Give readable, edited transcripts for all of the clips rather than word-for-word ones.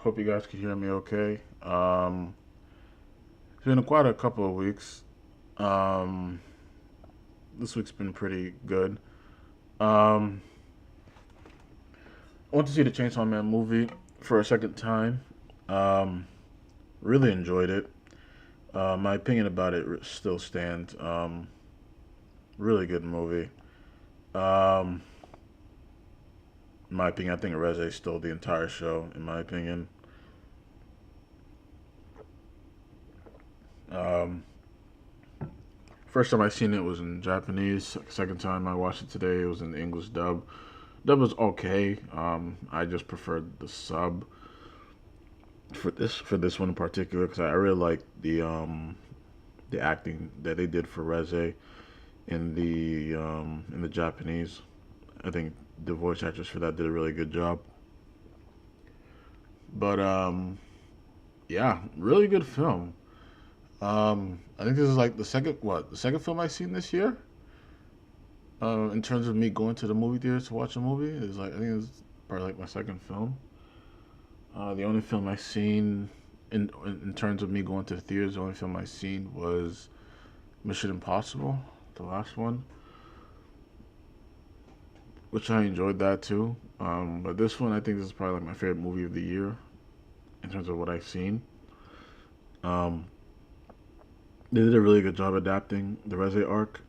Hope you guys can hear me okay. It's been quite a couple of weeks. Um, this week's been pretty good. Um, I went to see the Chainsaw Man movie for a second time. Um, really enjoyed it. My opinion about it still stands. Really good movie. Um, in my opinion, I think Reze stole the entire show. In my opinion, um, first time I seen it was in Japanese. Second time I watched it today, it was in the English dub. Dub was okay. I just preferred the sub for this one in particular because I really like the acting that they did for Reze in the Japanese. I think the voice actress for that did a really good job. But yeah, really good film. I think this is like the second film I've seen this year. In terms of me going to the movie theater to watch a movie, is like I think it's probably like my second film. The only film I seen in terms of me going to the theaters, the only film I seen was Mission Impossible, the last one, which I enjoyed that too. But this one, I think this is probably like my favorite movie of the year in terms of what I've seen. Um, they did a really good job adapting the Reze arc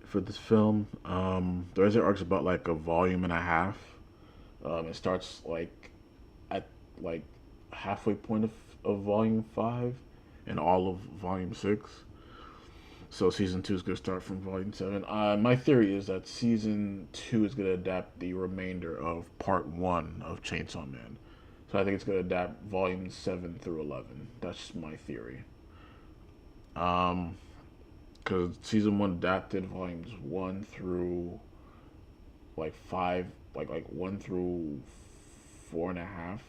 for this film. The Reze arc's about like a volume and a half. It starts like at like halfway point of volume five and all of volume six. So season two is gonna start from volume seven. My theory is that season two is gonna adapt the remainder of part one of Chainsaw Man. So I think it's gonna adapt volumes seven through 11. That's my theory. Um, because season one adapted volumes one through like five, like one through four and a half.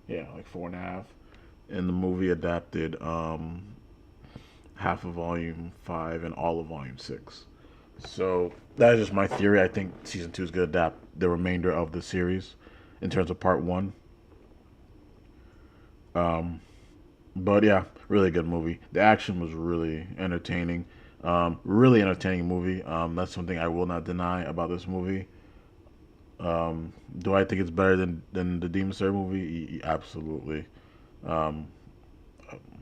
Yeah, like four and a half. And the movie adapted half of volume five and all of volume six. So that is just my theory. I think season two is going to adapt the remainder of the series in terms of part one. Um, but yeah, really good movie. The action was really entertaining. Really entertaining movie. That's something I will not deny about this movie. Do I think it's better than the Demon Slayer movie? Absolutely. Um,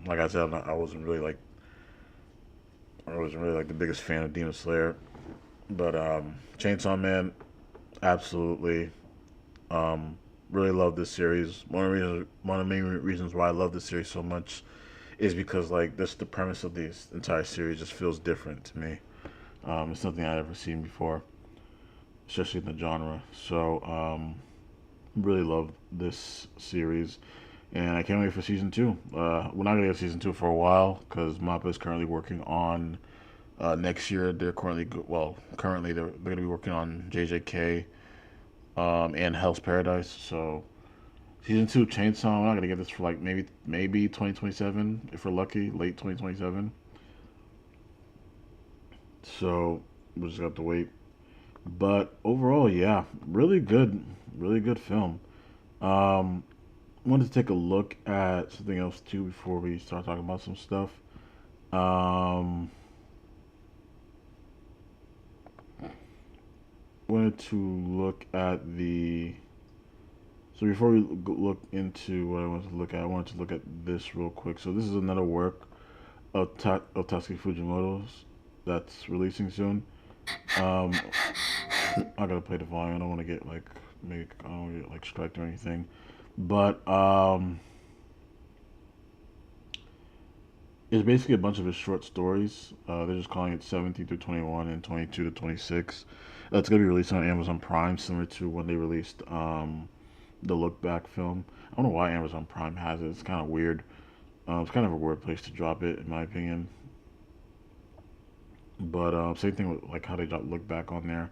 like I said, I wasn't really like the biggest fan of Demon Slayer, but Chainsaw Man, absolutely. Um, really love this series. One of the main reasons why I love this series so much is because like this the premise of this entire series just feels different to me. It's something I've never seen before, especially in the genre. So really love this series, and I can't wait for season two. We're not gonna get season two for a while because Mappa is currently working on next year. Currently they're gonna be working on JJK and Hell's Paradise. So season two Chainsaw, we're not gonna get this for like maybe 2027 if we're lucky, late 2027. So we just have to wait. But overall, yeah, really good film. Um, Wanted to take a look at something else too before we start talking about some stuff. Um, Wanted to look at the. So before we look into what I wanted to look at, I wanted to look at this real quick. So this is another work of Tatsuki Fujimoto's that's releasing soon. Um, I gotta play the volume. I don't want to get like I don't want to get like striked or anything. But it's basically a bunch of his short stories. They're just calling it 17 through 21 and 22 to 26. That's gonna be released on Amazon Prime, similar to when they released the Look Back film. I don't know why Amazon Prime has it. It's kind of weird. It's kind of a weird place to drop it, in my opinion. But same thing with like how they drop Look Back on there.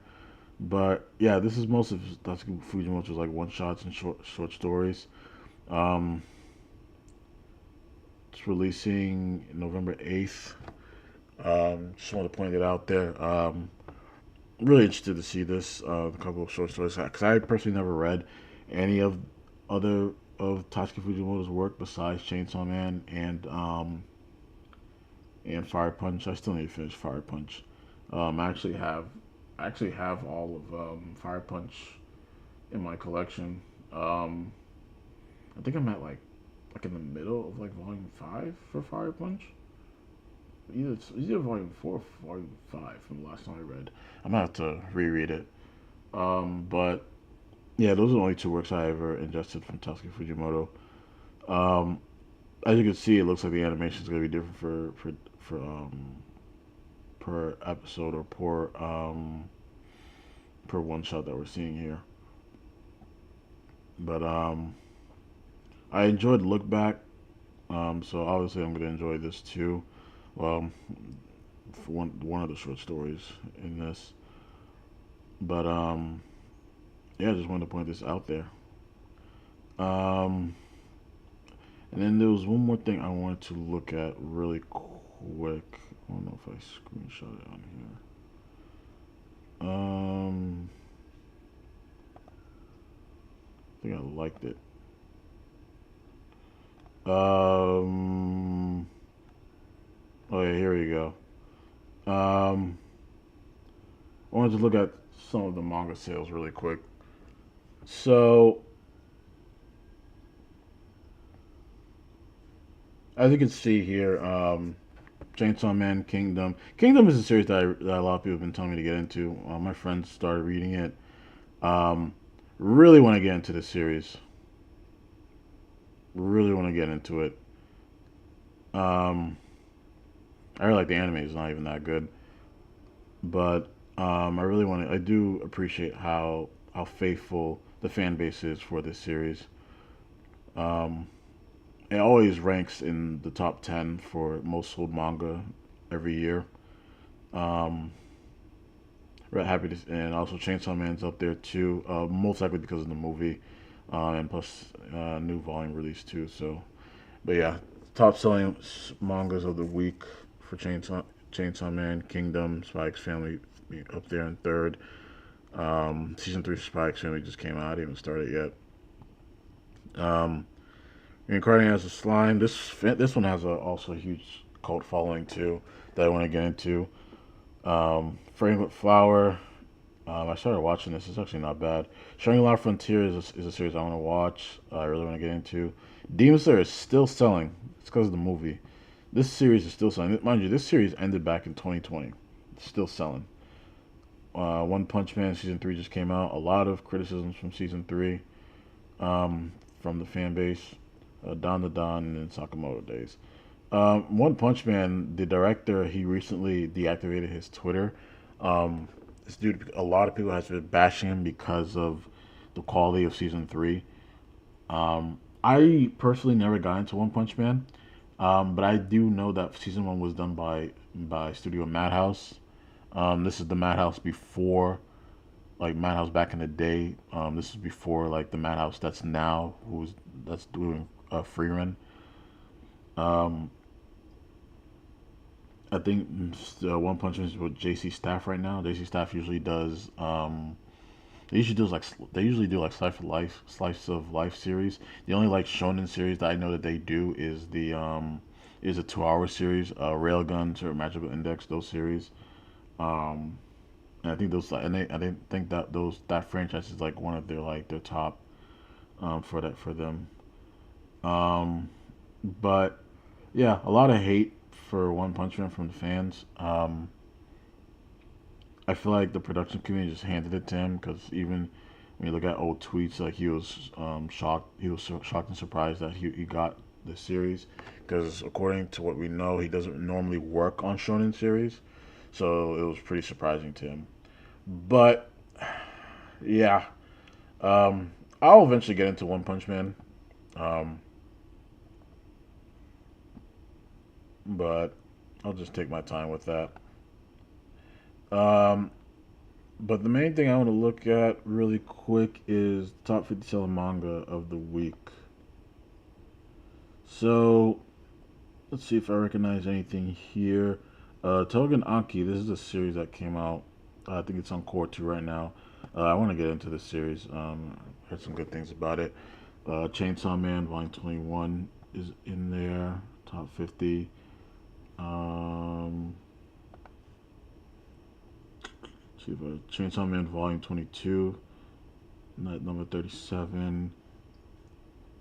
But yeah, this is most of Tatsuki Fujimoto's like one shots and short stories. Um, it's releasing November 8th. Just want to point it out there. Really interested to see this. A couple of short stories because I personally never read any of other of Tatsuki Fujimoto's work besides Chainsaw Man and Fire Punch. I still need to finish Fire Punch. I actually have all of Fire Punch in my collection. Um, I think I'm at like in the middle of like volume 5 for Fire Punch. Either volume 4 or volume 5 from the last time I read. I'm gonna have to reread it. But yeah, those are the only two works I ever ingested from Tatsuki Fujimoto. Um, as you can see, it looks like the animation is gonna be different for per episode or per one shot that we're seeing here. But I enjoyed Look Back. So obviously I'm gonna enjoy this too. Well, for one of the short stories in this. But yeah, I just wanted to point this out there. Um, and then there was one more thing I wanted to look at really quick. I don't know if I screenshot it on here. I think I liked it. Oh yeah, here we go. Um, I wanted to look at some of the manga sales really quick. So, as you can see here, Chainsaw Man Kingdom. Kingdom is a series that a lot of people have been telling me to get into. My friends started reading it. Um, really want to get into this series. Really want to get into it. Um, I really like the anime. It's not even that good, but I really want to. I do appreciate how faithful the fan base is for this series. Um, it always ranks in the top 10 for most sold manga every year. Um, happy to, and also Chainsaw Man's up there too. Most likely because of the movie, and plus new volume release too. So, but yeah, top selling mangas of the week for Chainsaw Man, Kingdom, Spy X Family up there in third. Season 3 Spy X Family just came out. I didn't even started yet. Reincarnating as a slime. This one has also a huge cult following too that I want to get into. Fragrant Flower. I started watching this. It's actually not bad. Showing a Lot of Frontier is a series I want to watch. I really want to get into. Demon Slayer is still selling. It's because of the movie. This series is still selling. Mind you, this series ended back in 2020. It's still selling. One Punch Man season 3 just came out. A lot of criticisms from season 3 from the fan base. Don the Don and Sakamoto days. One Punch Man, the director, he recently deactivated his Twitter. This dude, a lot of people have been bashing him because of the quality of season 3. I personally never got into One Punch Man, but I do know that season 1 was done by Studio Madhouse. This is the Madhouse before, like Madhouse back in the day. This is before like the Madhouse that's doing free run. Um, I think One Punch Man is with JC Staff right now. JC Staff usually does. They usually do like slice of life series. The only like shonen series that I know that they do is a 2 hour series. Railgun or Magical Index. Those series. Um, and I think I didn't think that that franchise is like one of their top for them. Um, but yeah, a lot of hate for One Punch Man from the fans. I feel like the production community just handed it to him because even when you look at old tweets, like he was shocked. He was shocked and surprised that he got the series because according to what we know, he doesn't normally work on shonen series, so it was pretty surprising to him. But yeah, I'll eventually get into One Punch Man. Um, but I'll just take my time with that. Um, but the main thing I want to look at really quick is top 50 selling manga of the week. So let's see if I recognize anything here. Togen Anki, this is a series that came out. I think it's on Core 2 right now. I want to get into this series. Heard some good things about it. Chainsaw Man Volume 21 is in there, top 50. Um, Chainsaw Man Volume 22, number 37.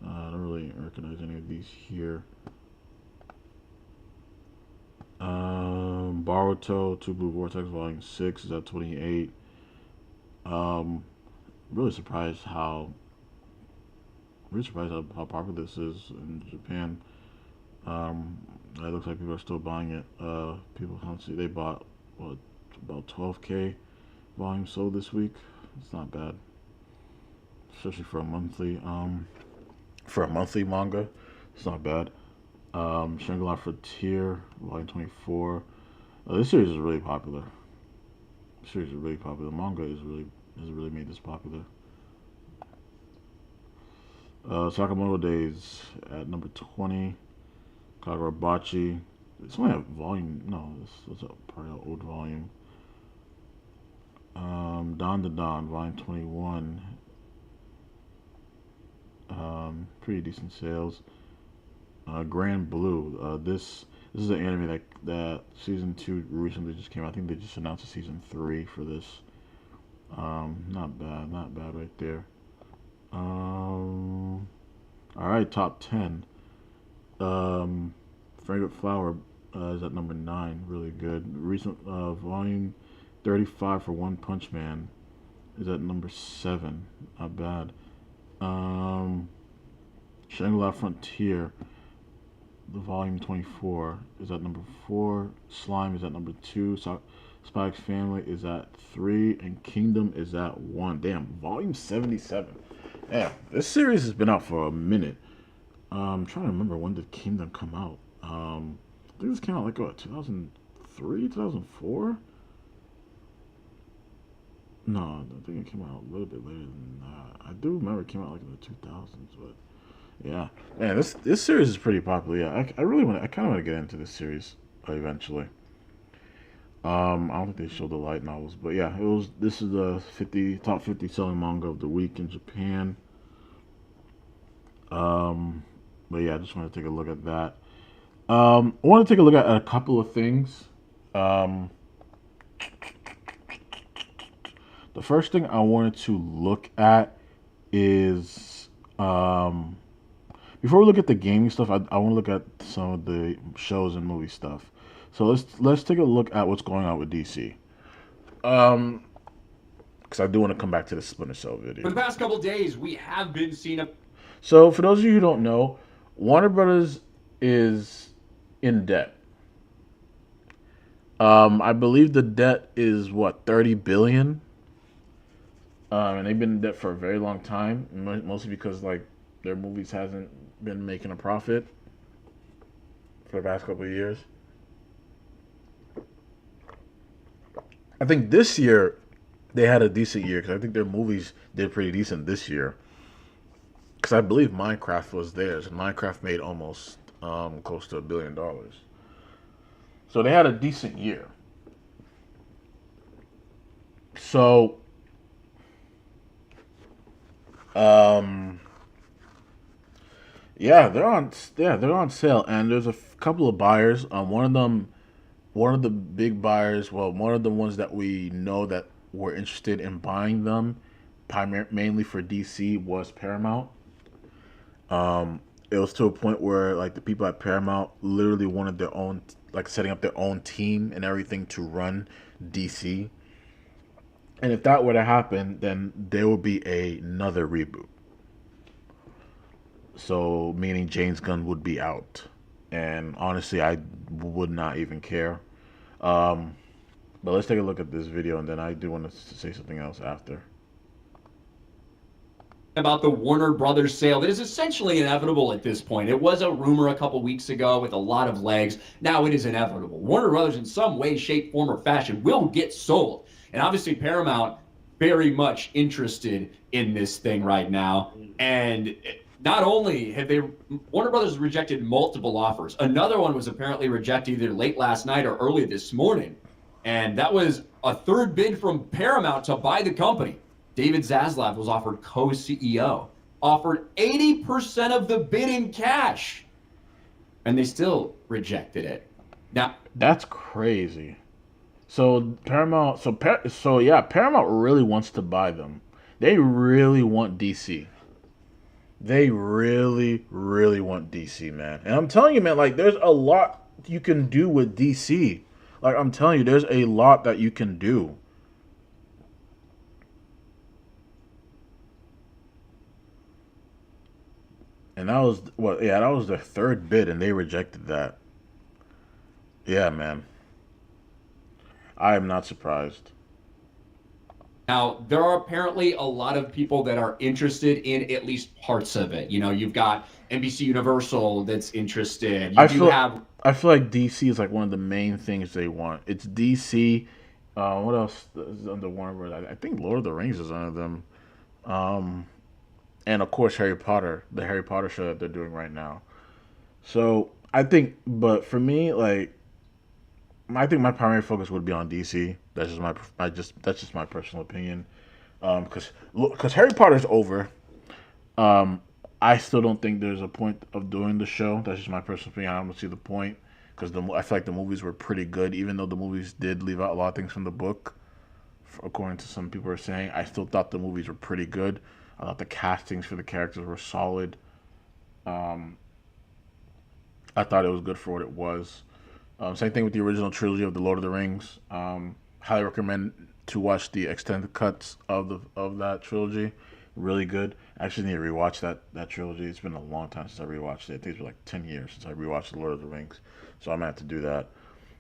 I don't really recognize any of these here. Boruto, Two Blue Vortex Volume 6 is at 28. Really surprised how how popular this is in Japan. It looks like people are still buying it. People see they bought what about 12K volumes sold this week. It's not bad, especially for a monthly manga. It's not bad. Shangri-La Frontier Volume 24. This series is really popular. Manga has really made this popular. Sakamoto Days at number 20. Kagurabachi. It's only a volume. No, this is probably an old volume. Dawn to Dawn, Volume 21. Pretty decent sales. Grand Blue. This is an anime that season 2 recently just came out. I think they just announced a season 3 for this. Not bad right there. All right, top 10. Fragrant Flower is at number 9. Really good. Recent volume 35 for One Punch Man is at number 7. Not bad. Shangri-La Frontier, the volume 24 is at number 4. Slime is at number 2. Spy X Family is at 3, and Kingdom is at 1. Damn, volume 77. Yeah, this series has been out for a minute. I'm trying to remember, when did Kingdom come out? I think this came out like what, 2003, 2004? No, I think it came out a little bit later than that. I do remember it came out like in the 2000s, but yeah, man, this series is pretty popular. Yeah, I kind of want to get into this series eventually. I don't think they showed the light novels, but yeah, this is the top 50 selling manga of the week in Japan. But yeah, I just want to take a look at that. I want to take a look at a couple of things. The first thing I wanted to look at is before we look at the gaming stuff, I want to look at some of the shows and movie stuff. So let's take a look at what's going on with DC. Because I do want to come back to the Splinter Cell video. For the past couple days, we have been seeing a. So for those of you who don't know, Warner Brothers is in debt. I believe the debt is what, 30 billion. And they've been in debt for a very long time, mostly because like their movies hasn't been making a profit for the past couple of years. I think this year they had a decent year because I think their movies did pretty decent this year. Because I believe Minecraft was theirs, and Minecraft made almost close to $1 billion. So they had a decent year. So, yeah, they're on sale, and there's a couple of buyers. One of the big buyers, well, one of the ones that we know that were interested in buying them, mainly for DC, was Paramount. It was to a point where like the people at Paramount literally wanted their own, like setting up their own team and everything to run DC. And if that were to happen, then there would be another reboot. So meaning James Gunn would be out. And honestly, I would not even care. But let's take a look at this video, and then I do want to say something else after. About the Warner Brothers sale that is essentially inevitable at this point. It was a rumor a couple weeks ago with a lot of legs. Now it is inevitable. Warner Brothers, in some way, shape, form, or fashion, will get sold. And obviously Paramount very much interested in this thing right now. And not only have Warner Brothers rejected multiple offers. Another one was apparently rejected either late last night or early this morning. And that was a third bid from Paramount to buy the company. David Zaslav was offered co-CEO, offered 80% of the bid in cash, and they still rejected it. Now, That's crazy. So Paramount, Paramount really wants to buy them. They really want DC. They really, really want DC, man. And I'm telling you, man, like there's a lot you can do with DC. Like I'm telling you, there's a lot that you can do. And that was what, yeah, that was their third bid, and they rejected that. Yeah, man. I am not surprised. Now, there are apparently a lot of people that are interested in at least parts of it. You know, you've got NBC Universal that's interested. You I do feel have I feel like DC is like one of the main things they want. It's DC. What else is under Warner Bros? I think Lord of the Rings is under them. Um, and of course Harry Potter, the Harry Potter show that they're doing right now. So I think, but for me, like I think my primary focus would be on DC. That's just that's just my personal opinion. Because Harry Potter's over. Um, I still don't think there's a point of doing the show. That's just my personal opinion. I don't see the point because I feel like the movies were pretty good, even though the movies did leave out a lot of things from the book. According to some people are saying, I still thought the movies were pretty good. I thought the castings for the characters were solid. Um, I thought it was good for what it was. Same thing with the original trilogy of the Lord of the Rings. Highly recommend to watch the extended cuts of that trilogy. Really good. I actually need to rewatch that trilogy. It's been a long time since I rewatched it. I think it's been like 10 years since I rewatched the Lord of the Rings. So I'm gonna have to do that.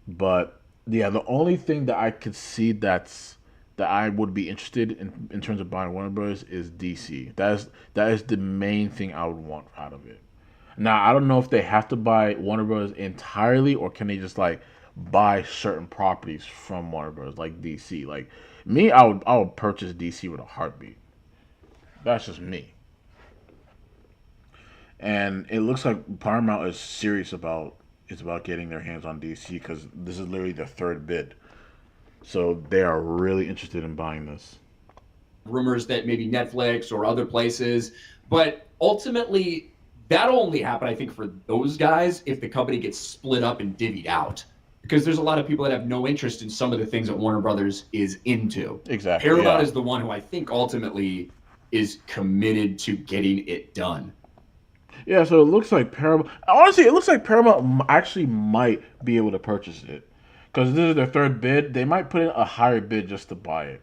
But yeah, the only thing that I could see that I would be interested in terms of buying Warner Bros. Is DC. That is the main thing I would want out of it. Now I don't know if they have to buy Warner Bros. Entirely or can they just like buy certain properties from Warner Bros. Like DC. Like me, I would purchase DC with a heartbeat. That's just me. And it looks like Paramount is about getting their hands on DC because this is literally their third bid. So they are really interested in buying this. rumors that maybe Netflix or other places, but ultimately that'll only happen, I think, for those guys if the company gets split up and divvied out. Because there's a lot of people that have no interest in some of the things that Warner Brothers is into. Exactly. Paramount Yeah. is the one who I think ultimately is committed to getting it done. Yeah. So it looks like Paramount. Honestly, it looks like Paramount actually might be able to purchase it because this is their third bid. They might put in a higher bid just to buy it.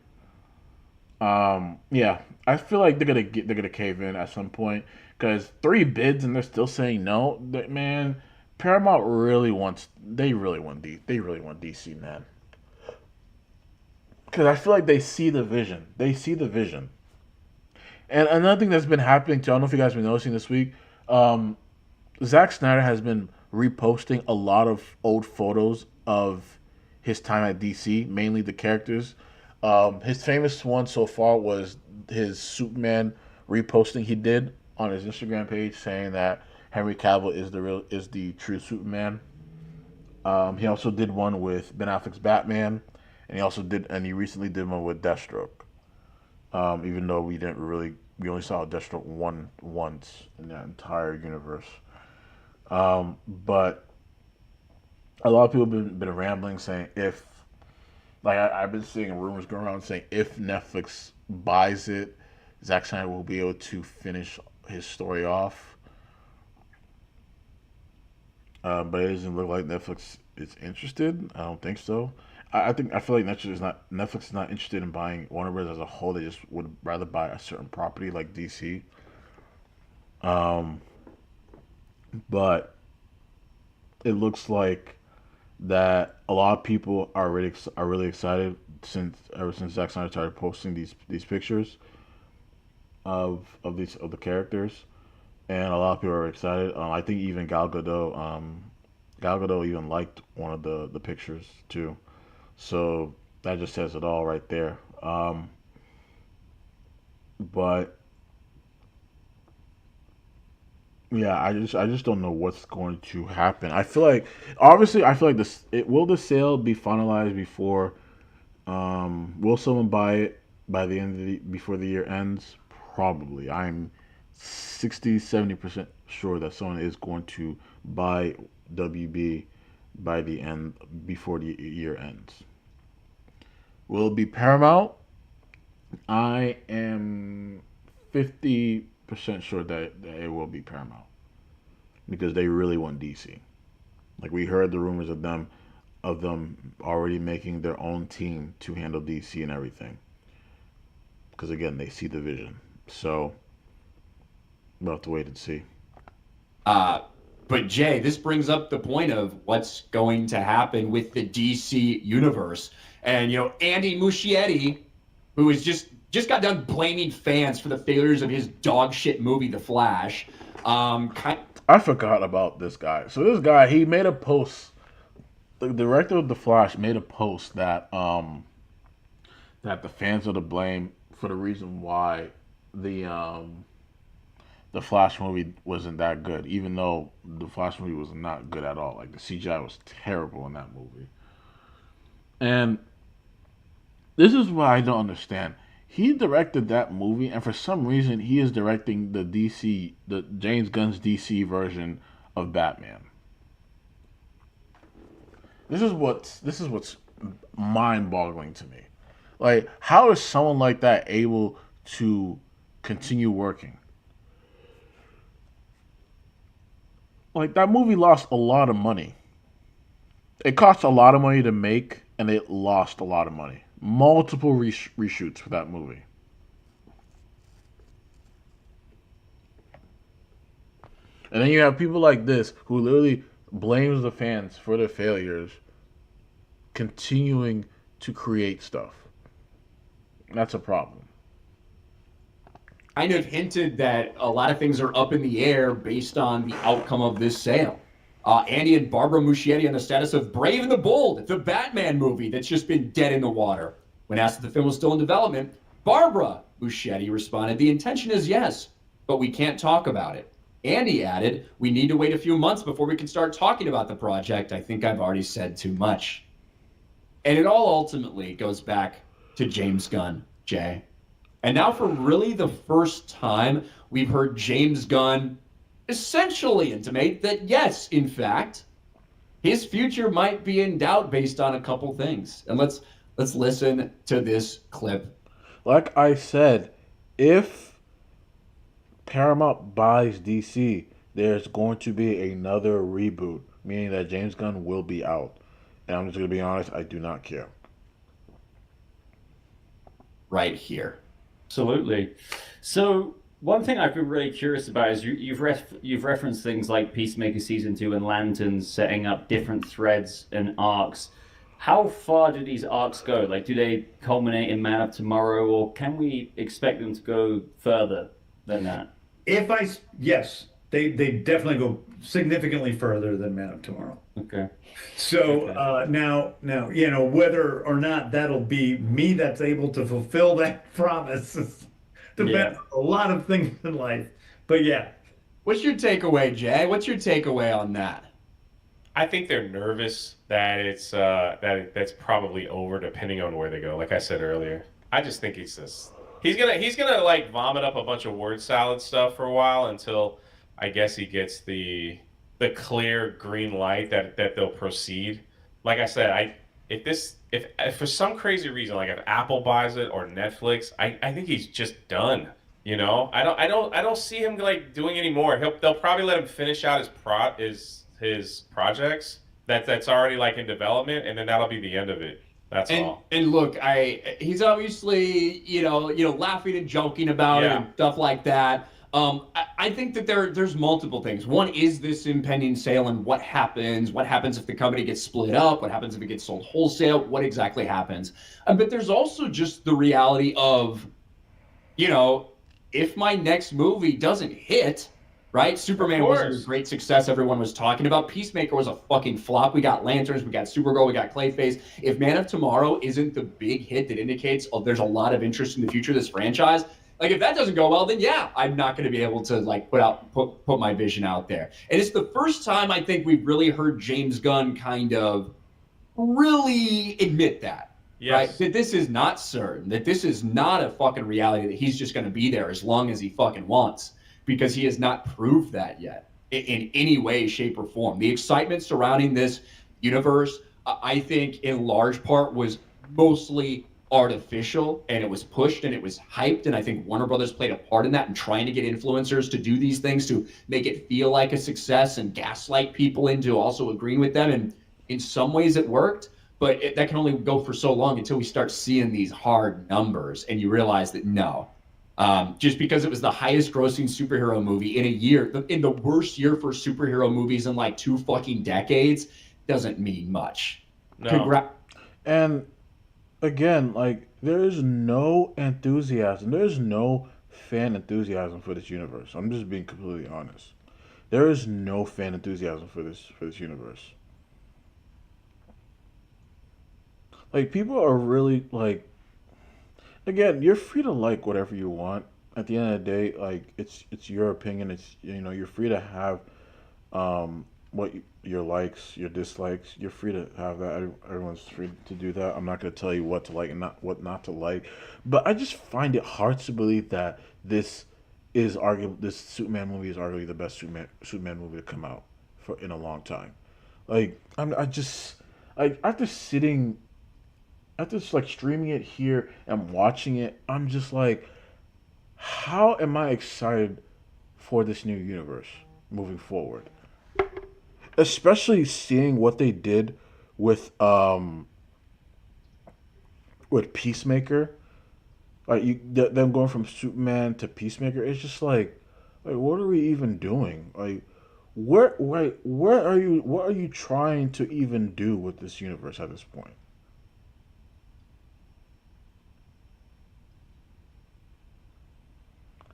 Yeah, I feel like they're gonna cave in at some point because three bids and they're still saying no. Man, Paramount they really want DC, man. Because I feel like they see the vision. They see the vision. And another thing that's been happening too, I don't know if you guys have been noticing this week. Um, Zack Snyder has been reposting a lot of old photos of his time at DC, mainly the characters. His famous one so far was his Superman reposting he did on his Instagram page, saying that Henry Cavill is the true Superman. He also did one with Ben Affleck's Batman, and he recently did one with Deathstroke. Even though we only saw Deathstroke once in that entire universe. But a lot of people have been rambling saying if, like I've been seeing rumors going around saying if Netflix buys it, Zack Snyder will be able to finish his story off. But it doesn't look like Netflix is interested. I don't think so. I feel like Netflix is not interested in buying Warner Bros. As a whole. They just would rather buy a certain property like DC. Um, but it looks like that a lot of people are really excited ever since Zack Snyder started posting these pictures of the characters, and a lot of people are excited. I think even Gal Gadot even liked one of the pictures too. So that just says it all right there. But yeah, I just don't know what's going to happen. I feel like the sale be finalized before will someone buy it? by the end of before the year ends? Probably. I'm 60-70% sure that someone is going to buy WB by the end before the year ends. Will it be Paramount? I am 50% sure that it will be Paramount because they really want DC. Like we heard the rumors of them already making their own team to handle DC and everything. Because again, they see the vision. So we'll have to wait and see. Uh, but Jay, this brings up the point of what's going to happen with the DC universe. And Andy Muschietti, who is just got done blaming fans for the failures of his dog shit movie, The Flash. I forgot about this guy. So this guy, he made a post. The director of The Flash made a post that the fans are to blame for the reason why the Flash movie wasn't that good, even though the Flash movie was not good at all. Like the CGI was terrible in that movie. And this is what I don't understand. He directed that movie, and for some reason, he is directing the James Gunn's DC version of Batman. This is what's mind-boggling to me. Like, how is someone like that able to continue working? Like that movie lost a lot of money. It cost a lot of money to make, and it lost a lot of money. Multiple reshoots for that movie. And then you have people like this who literally blames the fans for their failures, continuing to create stuff. That's a problem. Kind of hinted that a lot of things are up in the air based on the outcome of this sale. Andy and Barbara Muschietti on the status of Brave and the Bold, the Batman movie that's just been dead in the water. When asked if the film was still in development, Barbara Muschietti responded, "The intention is yes, but we can't talk about it." Andy added, "We need to wait a few months before we can start talking about the project. I think I've already said too much." And it all ultimately goes back to James Gunn, Jay. And now for really the first time, we've heard James Gunn essentially intimate that yes, in fact, his future might be in doubt based on a couple things. And let's listen to this clip. Like I said, if Paramount buys DC, there's going to be another reboot, meaning that James Gunn will be out. And I'm just going to be honest, I do not care. Right here. Absolutely. So one thing I've been really curious about is you've referenced things like Peacemaker Season 2 and Lanterns setting up different threads and arcs. How far do these arcs go? Like, do they culminate in Man of Tomorrow, or can we expect them to go further than that? Yes, they definitely go significantly further than Man of Tomorrow. Okay. So now, whether or not that'll be me that's able to fulfill that promise depends on a lot of things in life. But yeah. What's your takeaway, Jay? What's your takeaway on that? I think they're nervous that that's probably over, depending on where they go. Like I said earlier, I just think he's gonna like vomit up a bunch of word salad stuff for a while until I guess he gets the clear green light that they'll proceed. Like I said, if for some crazy reason, like if Apple buys it or Netflix, I think he's just done. I don't see him like doing any more. They'll probably let him finish out his projects that's already like in development, and then that'll be the end of it. That's all. And look, he's obviously laughing and joking about it and stuff like that. I think that there's multiple things. One is this impending sale and what happens. What happens if the company gets split up? What happens if it gets sold wholesale? What exactly happens? But there's also just the reality of, if my next movie doesn't hit, right? Superman wasn't a great success everyone was talking about. Peacemaker was a fucking flop. We got Lanterns, we got Supergirl, we got Clayface. If Man of Tomorrow isn't the big hit that indicates there's a lot of interest in the future of this franchise, like if that doesn't go well, then yeah, I'm not going to be able to like put my vision out there. And it's the first time I think we've really heard James Gunn kind of really admit that. right? Yes. That this is not certain, that this is not a fucking reality, that he's just going to be there as long as he fucking wants, because he has not proved that yet in any way, shape, or form. The excitement surrounding this universe, I think, in large part, was mostly artificial, and it was pushed and it was hyped, and I think Warner Brothers played a part in that in trying to get influencers to do these things to make it feel like a success and gaslight people into also agreeing with them, and in some ways it worked, but that can only go for so long until we start seeing these hard numbers and you realize that no, just because it was the highest grossing superhero movie in a year, in the worst year for superhero movies in like 2 fucking decades, doesn't mean much. No. And again, like there is no enthusiasm. There is no fan enthusiasm for this universe. I'm just being completely honest. There is no fan enthusiasm for this universe. Like people are really like again, you're free to like whatever you want. At the end of the day, like it's your opinion. It's you're free to have your likes, your dislikes. You're free to have that. Everyone's free to do that. I'm not going to tell you what to like and not to like. But I just find it hard to believe that this Superman movie is arguably the best Superman movie to come out in a long time. Like I just like after just like streaming it here and watching it, I'm just like, how am I excited for this new universe moving forward? Especially seeing what they did with Peacemaker, like them going from Superman to Peacemaker. It's just like what are we even doing? Like where are you? What are you trying to even do with this universe at this point?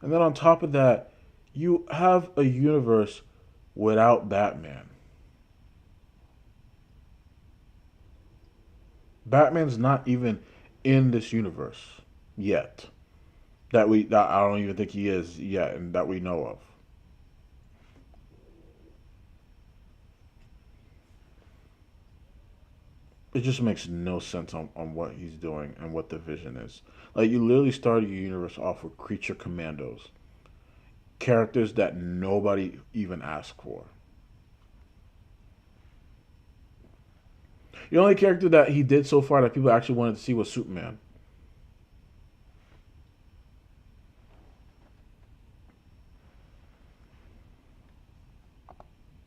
And then on top of that, you have a universe without Batman. Batman's not even in this universe yet. That I don't even think he is yet, and that we know of. It just makes no sense on what he's doing and what the vision is. Like you literally started your universe off with creature commandos. Characters that nobody even asked for. The only character that he did so far that people actually wanted to see was Superman.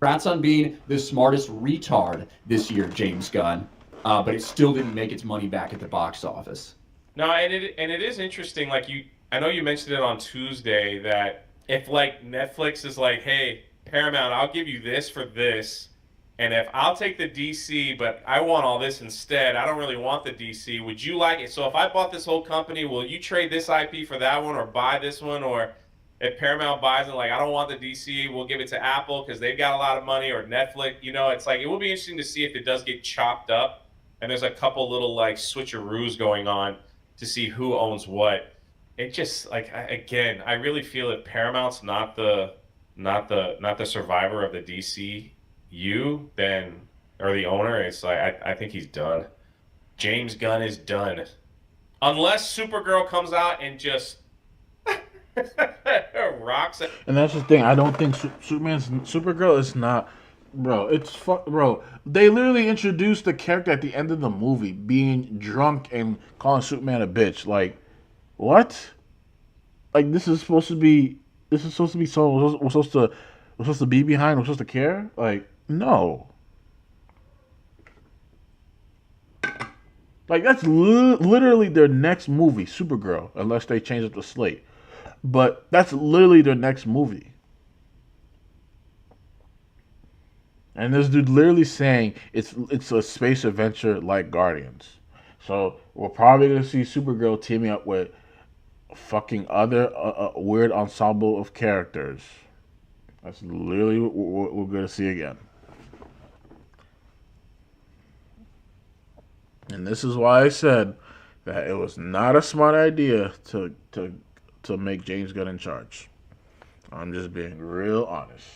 Congrats on being the smartest retard this year, James Gunn. But it still didn't make its money back at the box office. No, and it is interesting. Like I know you mentioned it on Tuesday that if like Netflix is like, hey, Paramount, I'll give you this for this, and if I'll take the DC, but I want all this instead, I don't really want the DC. Would you like it? So if I bought this whole company, will you trade this IP for that one, or buy this one, or if Paramount buys it, like I don't want the DC, we'll give it to Apple because they've got a lot of money, or Netflix. It's like it will be interesting to see if it does get chopped up. And there's a couple little like switcheroos going on to see who owns what. It just like I really feel that Paramount's not the survivor of the DCU, then or the owner. It's like I think he's done. James Gunn is done, unless Supergirl comes out and just rocks it. And that's the thing. I don't think Supergirl is not. Bro, bro, they literally introduced the character at the end of the movie being drunk and calling Superman a bitch. Like, what? Like this is supposed to be someone we're supposed to be behind, we're supposed to care? Like, no. Like that's literally their next movie, Supergirl, unless they change up the slate. But that's literally their next movie. And this dude literally saying it's a space adventure like Guardians. So we're probably gonna see Supergirl teaming up with fucking other weird ensemble of characters. That's literally what we're gonna see again. And this is why I said that it was not a smart idea to make James Gunn in charge. I'm just being real honest.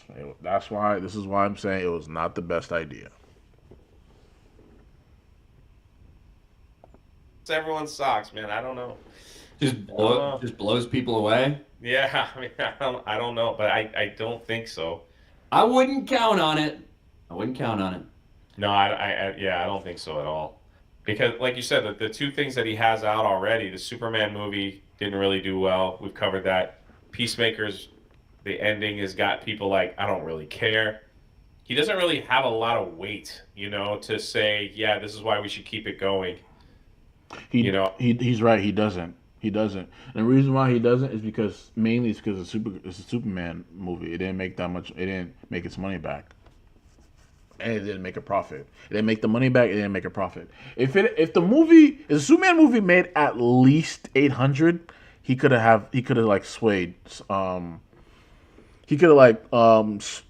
This is why I'm saying it was not the best idea. everyone's socks, man. I don't know. Just blows people away. Yeah, I mean, I don't know, but I don't think so. I wouldn't count on it. I wouldn't count on it. No, yeah, I don't think so at all. Because, like you said, the two things that he has out already, the Superman movie didn't really do well. We've covered that. Peacemaker's, the ending has got people like, I don't really care. He doesn't really have a lot of weight, to say, yeah, this is why we should keep it going. He's right. He doesn't. He doesn't. And the reason why he doesn't is because it's a Superman movie. It didn't make that much. It didn't make its money back, and it didn't make a profit. It didn't make the money back. It didn't make a profit. If the Superman movie made at least 800, he could have like swayed. He could have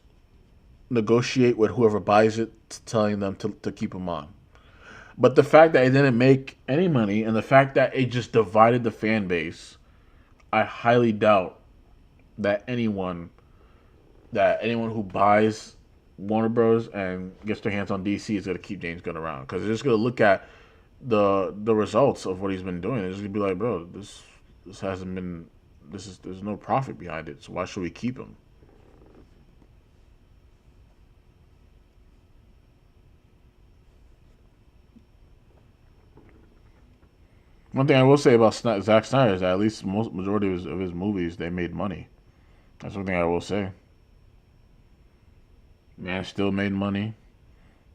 negotiate with whoever buys it, telling them to keep him on. But the fact that it didn't make any money and the fact that it just divided the fan base, I highly doubt that anyone who buys Warner Bros. And gets their hands on DC is going to keep James Gunn around, because they're just going to look at the results of what he's been doing. They're just going to be like, bro, this hasn't been, there's no profit behind it, so why should we keep him? One thing I will say about Zack Snyder is that at least majority of his movies, they made money. That's one thing I will say. Man still made money.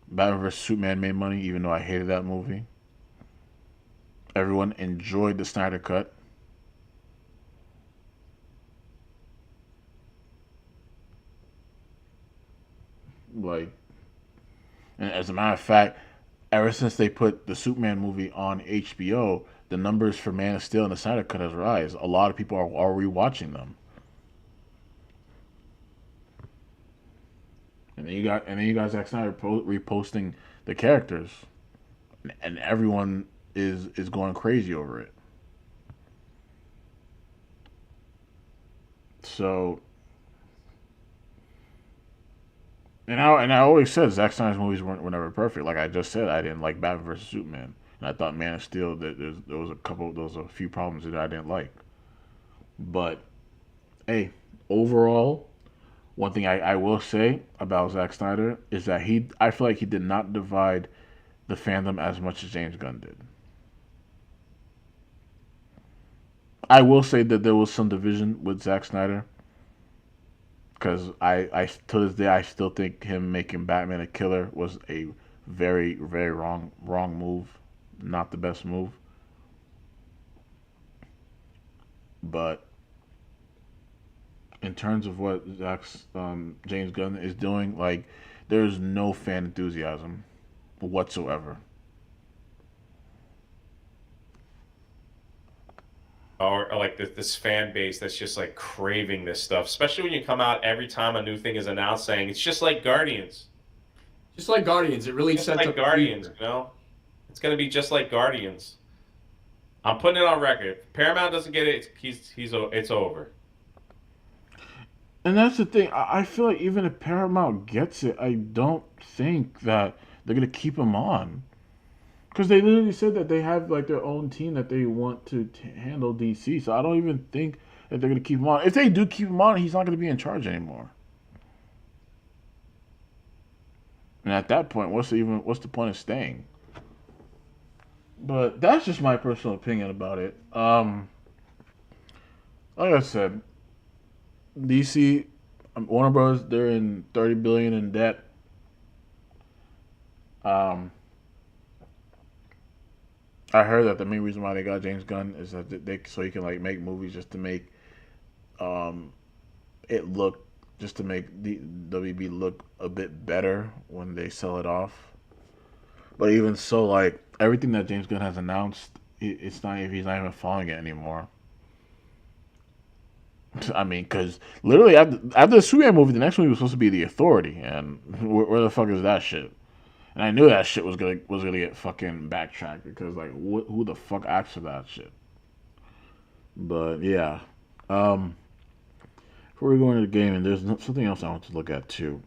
Batman vs Superman made money, even though I hated that movie. Everyone enjoyed the Snyder Cut. And as a matter of fact, ever since they put the Superman movie on HBO, the numbers for Man of Steel and the Snyder Cut has rise. A lot of people are rewatching them. And then you got Zack Snyder reposting the characters, and everyone is going crazy over it. So, and I always said Zack Snyder's movies were never perfect. Like I just said, I didn't like Batman vs Superman, and I thought Man of Steel that there was a few problems that I didn't like. But hey, overall, one thing I will say about Zack Snyder is that I feel like he did not divide the fandom as much as James Gunn did. I will say that there was some division with Zack Snyder, because I to this day I still think him making Batman a killer was a very, very wrong move, not the best move. But in terms of what James Gunn is doing, like, there's no fan enthusiasm whatsoever. Or like this fan base that's just like craving this stuff, especially when you come out every time a new thing is announced saying it's just like Guardians. Just like Guardians, it really Just sets like up Guardians, It's gonna be just like Guardians. I'm putting it on record. If Paramount doesn't get it, it's over. And that's the thing. I feel like even if Paramount gets it, I don't think that they're gonna keep him on, because they literally said that they have like their own team that they want to handle DC. So I don't even think that they're gonna keep him on. If they do keep him on, he's not gonna be in charge anymore. And at that point, what's the point of staying? But that's just my personal opinion about it. Like I said, DC, Warner Bros. They're in $30 billion in debt. I heard that the main reason why they got James Gunn is that so he can like make movies just to make it look, just to make the WB look a bit better when they sell it off. But even so, like, everything that James Gunn has announced, he's not even following it anymore. I mean, because literally after the Superman movie, the next movie was supposed to be The Authority, and where the fuck is that shit? And I knew that shit was gonna get fucking backtracked, because like, who the fuck acts for that shit? But yeah, before we go into the game, and there's something else I want to look at too.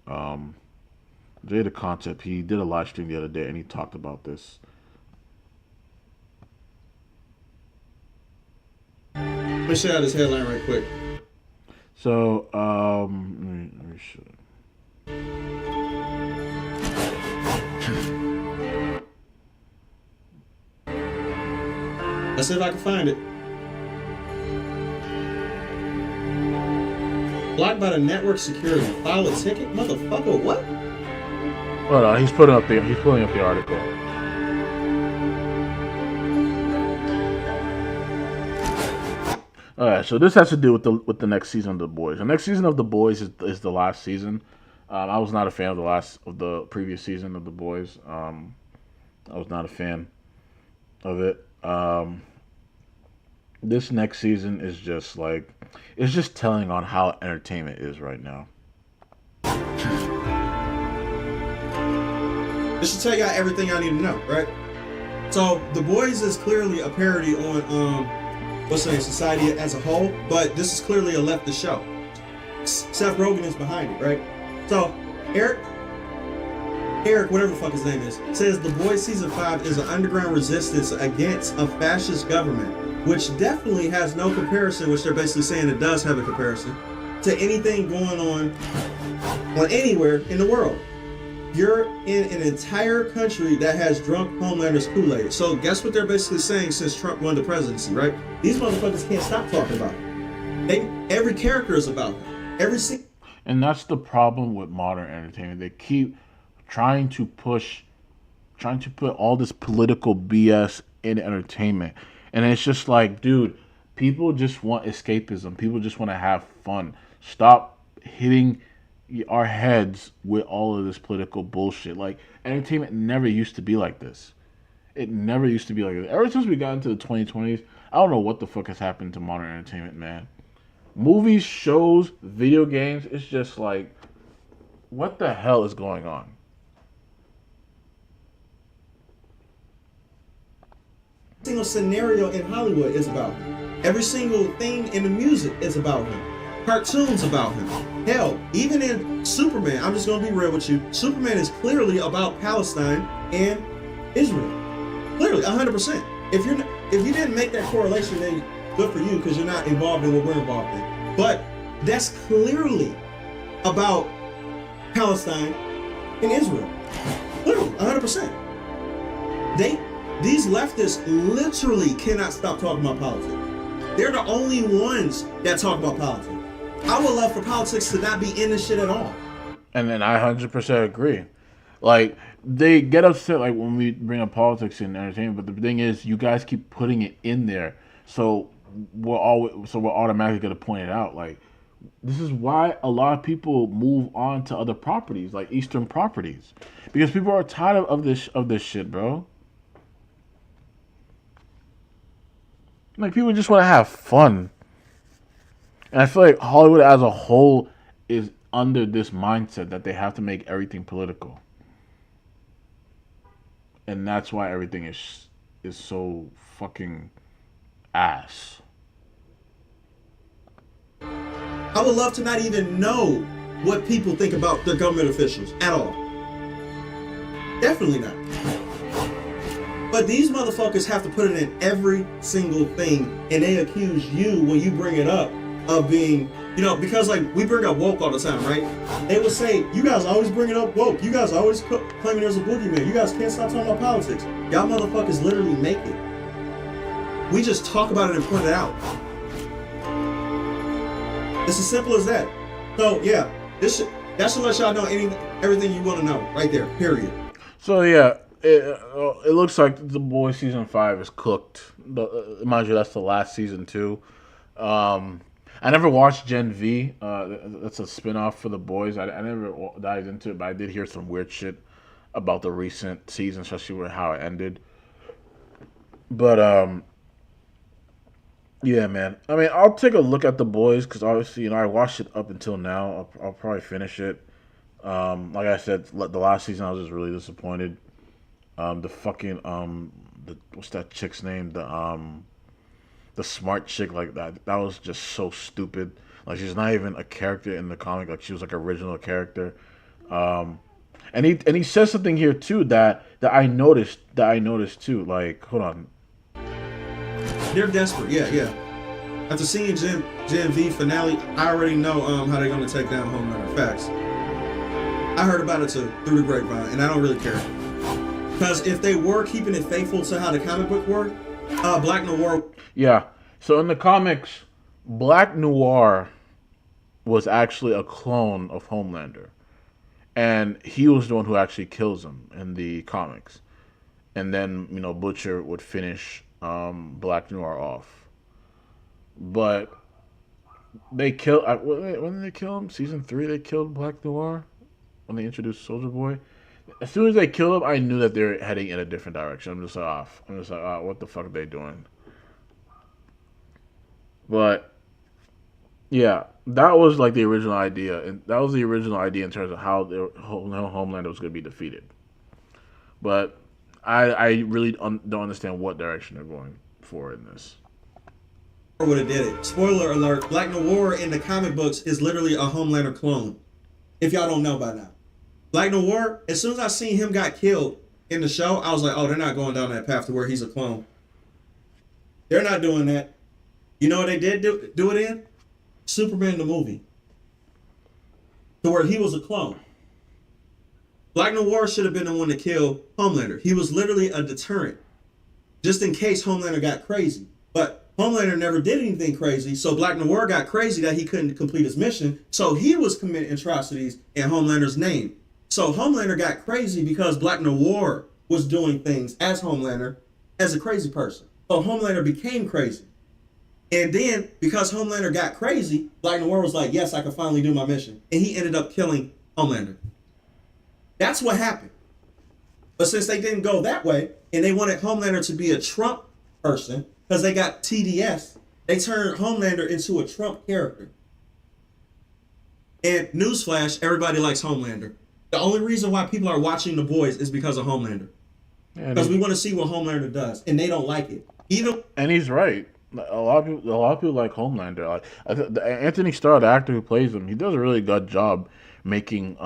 Jay the Concept, he did a live stream the other day, and he talked about this. me show out this headline right quick. So, let me show. Let's see if I can find it. Blocked by the network security. File a ticket, motherfucker. What? Hold on, he's pulling up the article. All right, so this has to do with the next season of The Boys. The next season of The Boys is the last season. I was not a fan of the previous season of The Boys. I was not a fan of it. This next season is just like, it's just telling on how entertainment is right now. This should tell y'all everything y'all need to know, right? So, The Boys is clearly a parody on society as a whole, but this is clearly a leftist show. Seth Rogen is behind it, right? So, Eric, whatever the fuck his name is, says The Boys Season 5 is an underground resistance against a fascist government, which definitely has no comparison, which they're basically saying it does have a comparison, to anything going on anywhere in the world. You're in an entire country that has drunk Homelander's Kool-Aid. So guess what they're basically saying since Trump won the presidency, right? These motherfuckers can't stop talking about it. Every character is about it. And that's the problem with modern entertainment. They keep trying to put all this political BS in entertainment. And it's just like, dude, people just want escapism. People just want to have fun. Stop hitting our heads with all of this political bullshit. Like, entertainment never used to be like this. It never used to be like this. Ever since we got into the 2020s, I don't know what the fuck has happened to modern entertainment, man. Movies, shows, video games, it's just like, what the hell is going on? Every single scenario in Hollywood is about him. Every single thing in the music is about him. Cartoons about him. Hell, even in Superman, I'm just gonna be real with you. Superman is clearly about Palestine and Israel. Clearly, 100%. If you didn't make that correlation, then good for you, because you're not involved in what we're involved in. But that's clearly about Palestine and Israel. Clearly, 100%. These leftists literally cannot stop talking about politics. They're the only ones that talk about politics. I would love for politics to not be in this shit at all. And then I 100% agree. Like, they get upset like when we bring up politics in entertainment, but the thing is, you guys keep putting it in there, so we're automatically gonna point it out. Like, this is why a lot of people move on to other properties, like Eastern properties, because people are tired of this shit, bro. Like, people just want to have fun. And I feel like Hollywood as a whole is under this mindset that they have to make everything political. And that's why everything is so fucking ass. I would love to not even know what people think about their government officials at all. Definitely not. But these motherfuckers have to put it in every single thing, and they accuse you when you bring it up of being, because like we bring up woke all the time, right? They would say, you guys always bring it up woke. You guys always claiming there's a boogeyman. You guys can't stop talking about politics. Y'all motherfuckers literally make it. We just talk about it and point it out. It's as simple as that. So yeah, that should let y'all know everything you want to know right there. Period. So yeah. It looks like The Boys Season 5 is cooked. Mind you, that's the last season too. I never watched Gen V. That's a spinoff for The Boys. I never dived into it, but I did hear some weird shit about the recent season, especially with how it ended. But yeah, man. I mean, I'll take a look at The Boys because obviously, I watched it up until now. I'll probably finish it. Like I said, the last season I was just really disappointed. The fucking what's that chick's name? The smart chick, like that was just so stupid. Like, she's not even a character in the comic. Like, she was like an original character. And he says something here too that I noticed too. Like, hold on. They're desperate. Yeah. After seeing Gen V finale, I already know how they're gonna take down Homelander. Facts. I heard about it too through the grapevine, and I don't really care. Because if they were keeping it faithful to how the comic book worked, Black Noir. Yeah. So in the comics, Black Noir was actually a clone of Homelander, and he was the one who actually kills him in the comics. And then Butcher would finish Black Noir off. But they killed. When did they kill him? Season 3, they killed Black Noir when they introduced Soldier Boy. As soon as they killed him, I knew that they were heading in a different direction. I'm just like, what the fuck are they doing? But yeah, that was like the original idea, and that was the original idea in terms of how Homelander was going to be defeated. But I really don't understand what direction they're going for in this. Would have did it. Spoiler alert: Black Noir in the comic books is literally a Homelander clone. If y'all don't know by now, Black Noir. As soon as I seen him got killed in the show, I was like, oh, they're not going down that path to where he's a clone. They're not doing that. You know what they did do it in? Superman the movie, to where he was a clone. Black Noir should have been the one to kill Homelander. He was literally a deterrent, just in case Homelander got crazy. But Homelander never did anything crazy, so Black Noir got crazy that he couldn't complete his mission, so he was committing atrocities in Homelander's name. So Homelander got crazy because Black Noir was doing things as Homelander, as a crazy person. So Homelander became crazy. And then, because Homelander got crazy, Black Noir was like, yes, I can finally do my mission. And he ended up killing Homelander. That's what happened. But since they didn't go that way, and they wanted Homelander to be a Trump person, because they got TDS, they turned Homelander into a Trump character. And newsflash, everybody likes Homelander. The only reason why people are watching The Boys is because of Homelander. Because we want to see what Homelander does, and they don't like it. And he's right. A lot of people like Homelander. Anthony Starr, the actor who plays him, he does a really good job making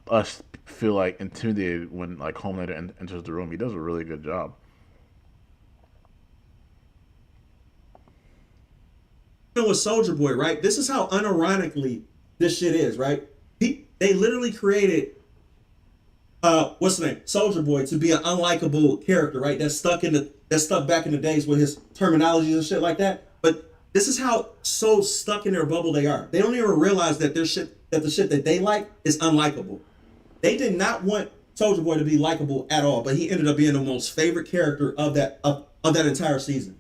us feel like intimidated when like Homelander enters the room. He does a really good job. With Soldier Boy, right? This is how unironically this shit is, right? They literally created what's the name? Soldier Boy to be an unlikable character, right? That's stuck back in the days with his terminologies and shit like that. But this is how so stuck in their bubble they are. They don't even realize that the shit that they like is unlikable. They did not want Soldier Boy to be likable at all, but he ended up being the most favorite character of that entire season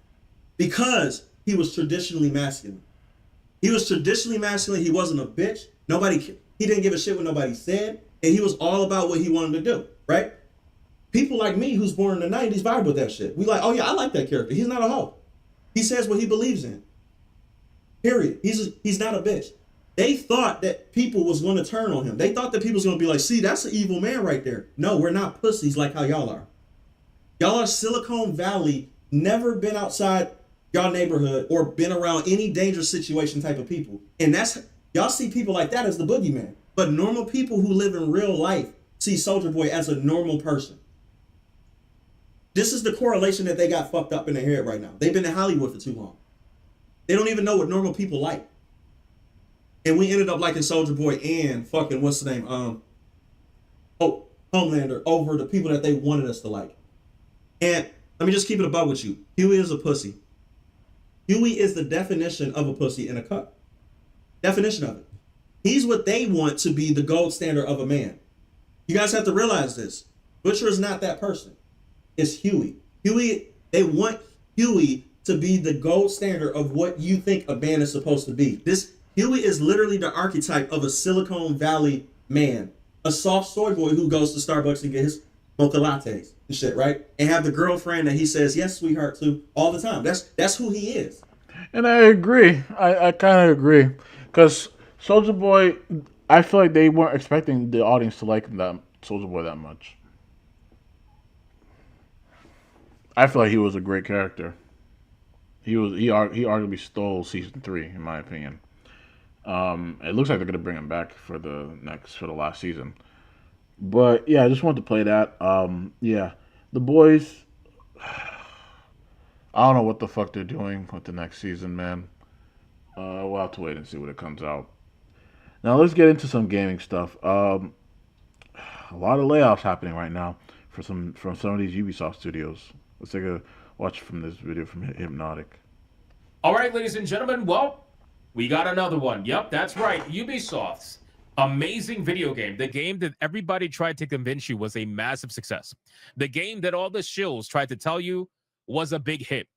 because he was traditionally masculine. He was traditionally masculine. He wasn't a bitch. He didn't give a shit what nobody said, and he was all about what he wanted to do, right? People like me, who's born in the 90s, vibe with that shit. We like, oh yeah, I like that character. He's not a hoe. He says what he believes in. Period. He's not a bitch. They thought that people was going to turn on him. They thought that people was going to be like, see, that's an evil man right there. No, we're not pussies like how y'all are. Y'all are Silicon Valley, never been outside y'all neighborhood or been around any dangerous situation type of people. And y'all see people like that as the boogeyman. But normal people who live in real life see Soldier Boy as a normal person. This is the correlation that they got fucked up in their head right now. They've been in Hollywood for too long. They don't even know what normal people like. And we ended up liking Soldier Boy and fucking, what's the name? Homelander over the people that they wanted us to like. And let me just keep it above with you. Huey is a pussy. Huey is the definition of a pussy in a cup. Definition of it. He's what they want to be the gold standard of a man. You guys have to realize this. Butcher is not that person. It's Huey. They want Huey to be the gold standard of what you think a man is supposed to be. Huey is literally the archetype of a Silicon Valley man. A soft soy boy who goes to Starbucks and get his mocha lattes and shit, right? And have the girlfriend that he says, yes, sweetheart, to all the time. That's who he is. And I agree. I kind of agree. Because Soldier Boy, I feel like they weren't expecting the audience to like Soldier Boy that much. I feel like he was a great character. He arguably stole season 3, in my opinion. It looks like they're gonna bring him back for the last season. But yeah, I just wanted to play that. Yeah, The Boys. I don't know what the fuck they're doing with the next season, man. We'll have to wait and see when it comes out. Now let's get into some gaming stuff. A lot of layoffs happening right now from some of these Ubisoft studios. Let's take a watch from this video from Hypnotic. All right, ladies and gentlemen, well, we got another one. Yep, that's right. Ubisoft's amazing video game. The game that everybody tried to convince you was a massive success. The game that all the shills tried to tell you was a big hit.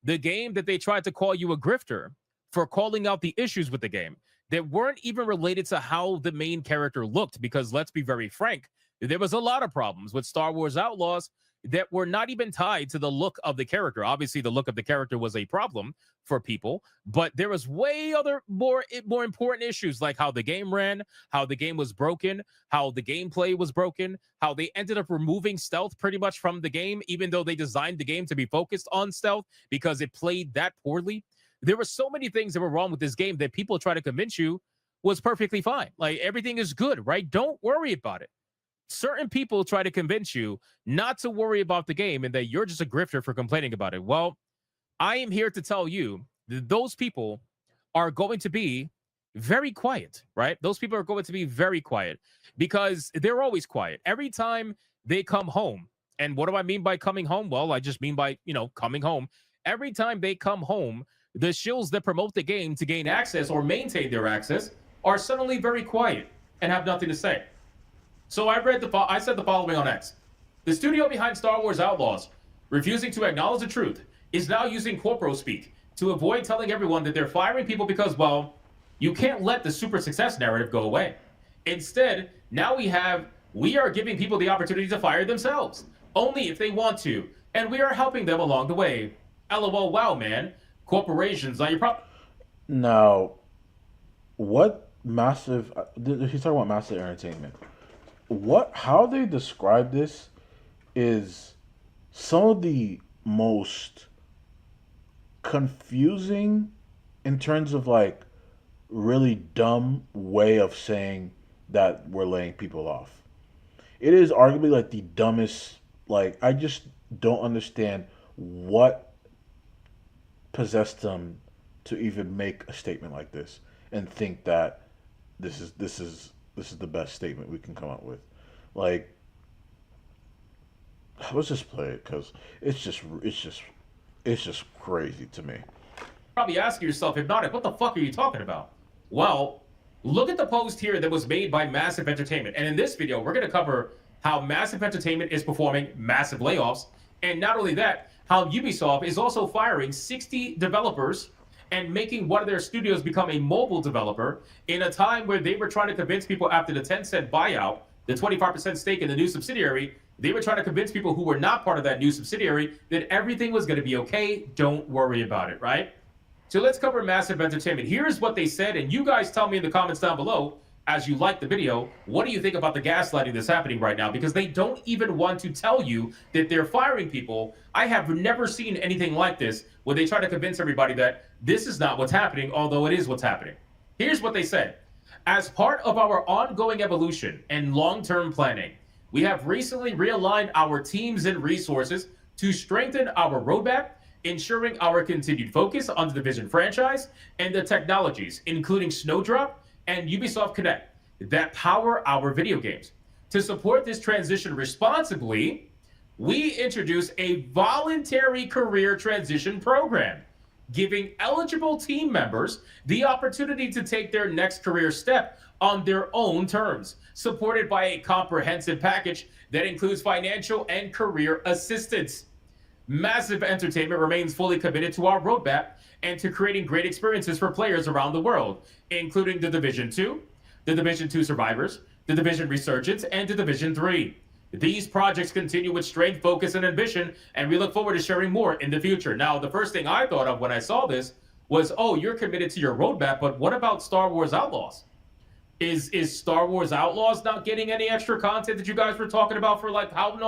The game that they tried to call you a grifter for calling out the issues with the game that weren't even related to how the main character looked. Because let's be very frank, there was a lot of problems with Star Wars Outlaws that were not even tied to the look of the character. Obviously, the look of the character was a problem for people, but there was way other more important issues, like how the game ran, how the game was broken, how the gameplay was broken, how they ended up removing stealth pretty much from the game, even though they designed the game to be focused on stealth because it played that poorly. There were so many things that were wrong with this game that people try to convince you was perfectly fine. Like, everything is good, right? Don't worry about it. Certain people try to convince you not to worry about the game and that you're just a grifter for complaining about it. Well, I am here to tell you that those people are going to be very quiet, right? Those people are going to be very quiet because they're always quiet. Every time they come home, and what do I mean by coming home? Well, I just mean by, coming home. Every time they come home, the shills that promote the game to gain access or maintain their access are suddenly very quiet and have nothing to say. So I said the following on X. The studio behind Star Wars Outlaws, refusing to acknowledge the truth, is now using corporal speak to avoid telling everyone that they're firing people because, well, you can't let the super success narrative go away. Instead, now we are giving people the opportunity to fire themselves, only if they want to, and we are helping them along the way. LOL, wow, man. Corporations, now you're probably... Now, what massive... He's talking about massive entertainment. How they describe this is some of the most confusing in terms of like really dumb way of saying that we're laying people off. It is arguably like the dumbest, like I just don't understand what possessed them to even make a statement like this and think that this is the best statement we can come up with. Like, let's just play it because it's just crazy to me. Probably asking yourself, Hypnotic, what the fuck are you talking about? Well, look at the post here that was made by Massive Entertainment. And in this video, we're going to cover how Massive Entertainment is performing massive layoffs. And not only that, how Ubisoft is also firing 60 developers and making one of their studios become a mobile developer in a time where they were trying to convince people after the Tencent buyout, the 25% stake in the new subsidiary, they were trying to convince people who were not part of that new subsidiary that everything was going to be okay. Don't worry about it, right? So let's cover Massive Entertainment. Here's what they said, and you guys tell me in the comments down below, as you like the video, what do you think about the gaslighting that's happening right now? Because they don't even want to tell you that they're firing people. I have never seen anything like this where they try to convince everybody that this is not what's happening, although it is what's happening. Here's what they said. As part of our ongoing evolution and long-term planning, we have recently realigned our teams and resources to strengthen our roadmap, ensuring our continued focus on the Division franchise and the technologies, including Snowdrop and Ubisoft Connect, that power our video games. To support this transition responsibly, we introduce a voluntary career transition program, giving eligible team members the opportunity to take their next career step on their own terms, supported by a comprehensive package that includes financial and career assistance. Massive Entertainment remains fully committed to our roadmap and to creating great experiences for players around the world, including The Division 2, The Division 2 Survivors, The Division Resurgence, and The Division 3. These projects continue with strength, focus, and ambition, and we look forward to sharing more in the future. Now, the first thing I thought of when I saw this was, oh, you're committed to your roadmap, but what about Star Wars Outlaws? Is Star Wars Outlaws not getting any extra content that you guys were talking about for who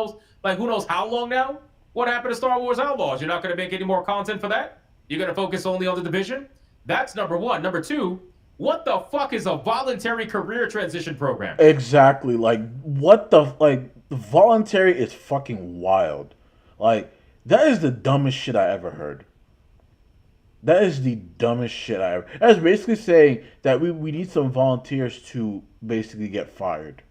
knows how long now? What happened to Star Wars Outlaws? You're not going to make any more content for that? You're going to focus only on The Division? That's number one. Number two, what the fuck is a voluntary career transition program? Exactly. The voluntary is fucking wild. Like, that is the dumbest shit I ever heard. That is the dumbest shit I ever. That's basically saying that we need some volunteers to basically get fired.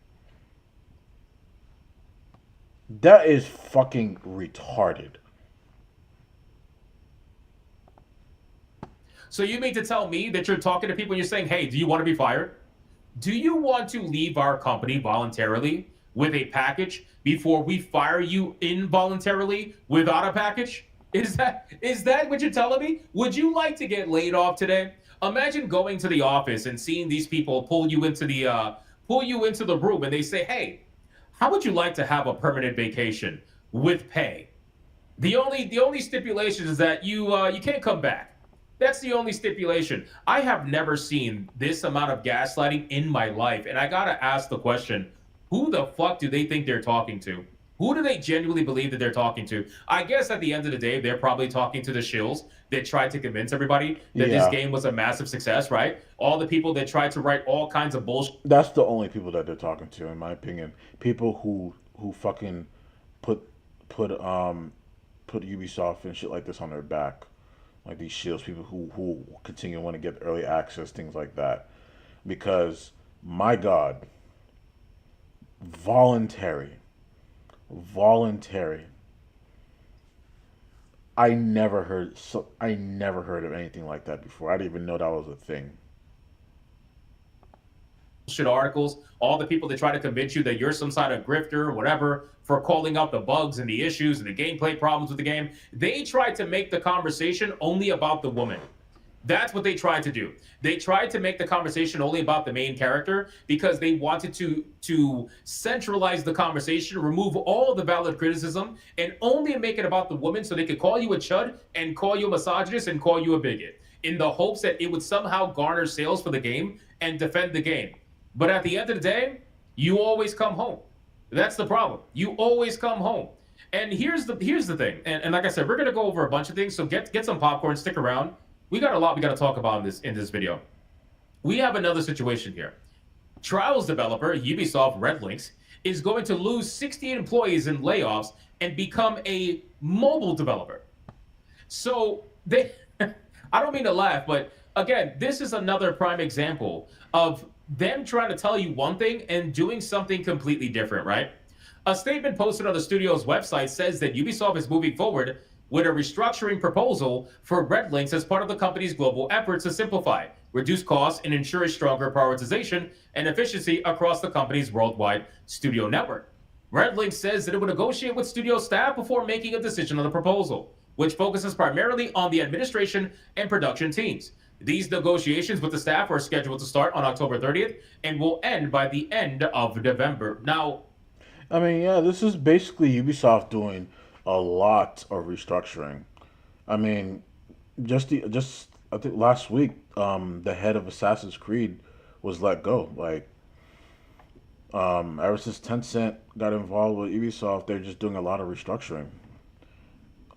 That is fucking retarded. So you mean to tell me that you're talking to people and you're saying, hey, do you want to be fired? Do you want to leave our company voluntarily with a package before we fire you involuntarily without a package? Is that what you're telling me? Would you like to get laid off today? Imagine going to the office and seeing these people pull you into the room and they say, hey, how would you like to have a permanent vacation with pay? The only stipulation is that you can't come back. That's the only stipulation. I have never seen this amount of gaslighting in my life, and I gotta ask the question: who the fuck do they think they're talking to? Who do they genuinely believe that they're talking to? I guess at the end of the day, they're probably talking to the shills that tried to convince everybody that this game was a massive success, right? All the people that tried to write all kinds of bullshit. That's the only people that they're talking to, in my opinion. People who fucking put Ubisoft and shit like this on their back. Like these shields, people who continue to want to get early access, things like that. Because, my God, voluntary. I never heard of anything like that before. I didn't even know that was a thing. Articles, all the people that try to convince you that you're some sort of grifter or whatever for calling out the bugs and the issues and the gameplay problems with the game. They tried to make the conversation only about the woman. That's what they tried to do. They tried to make the conversation only about the main character because they wanted to centralize the conversation, remove all the valid criticism, and only make it about the woman so they could call you a chud and call you a misogynist and call you a bigot in the hopes that it would somehow garner sales for the game and defend the game. But at the end of the day, you always come home. That's the problem. You always come home. And here's the thing. And like I said, we're gonna go over a bunch of things. So get some popcorn, stick around. We got a lot we gotta talk about in this video. We have another situation here. Trials developer Ubisoft Red Links is going to lose 68 employees in layoffs and become a mobile developer. So they I don't mean to laugh, but again, this is another prime example of them trying to tell you one thing and doing something completely different, right? A statement posted on the studio's website says that Ubisoft is moving forward with a restructuring proposal for Red Links as part of the company's global efforts to simplify, reduce costs, and ensure a stronger prioritization and efficiency across the company's worldwide studio network. Red Links says that it will negotiate with studio staff before making a decision on the proposal, which focuses primarily on the administration and production teams. These negotiations with the staff are scheduled to start on October 30th and will end by the end of November. Now, I mean, yeah, this is basically Ubisoft doing a lot of restructuring. I mean, just I think last week, the head of Assassin's Creed was let go. Like, ever since Tencent got involved with Ubisoft, they're just doing a lot of restructuring.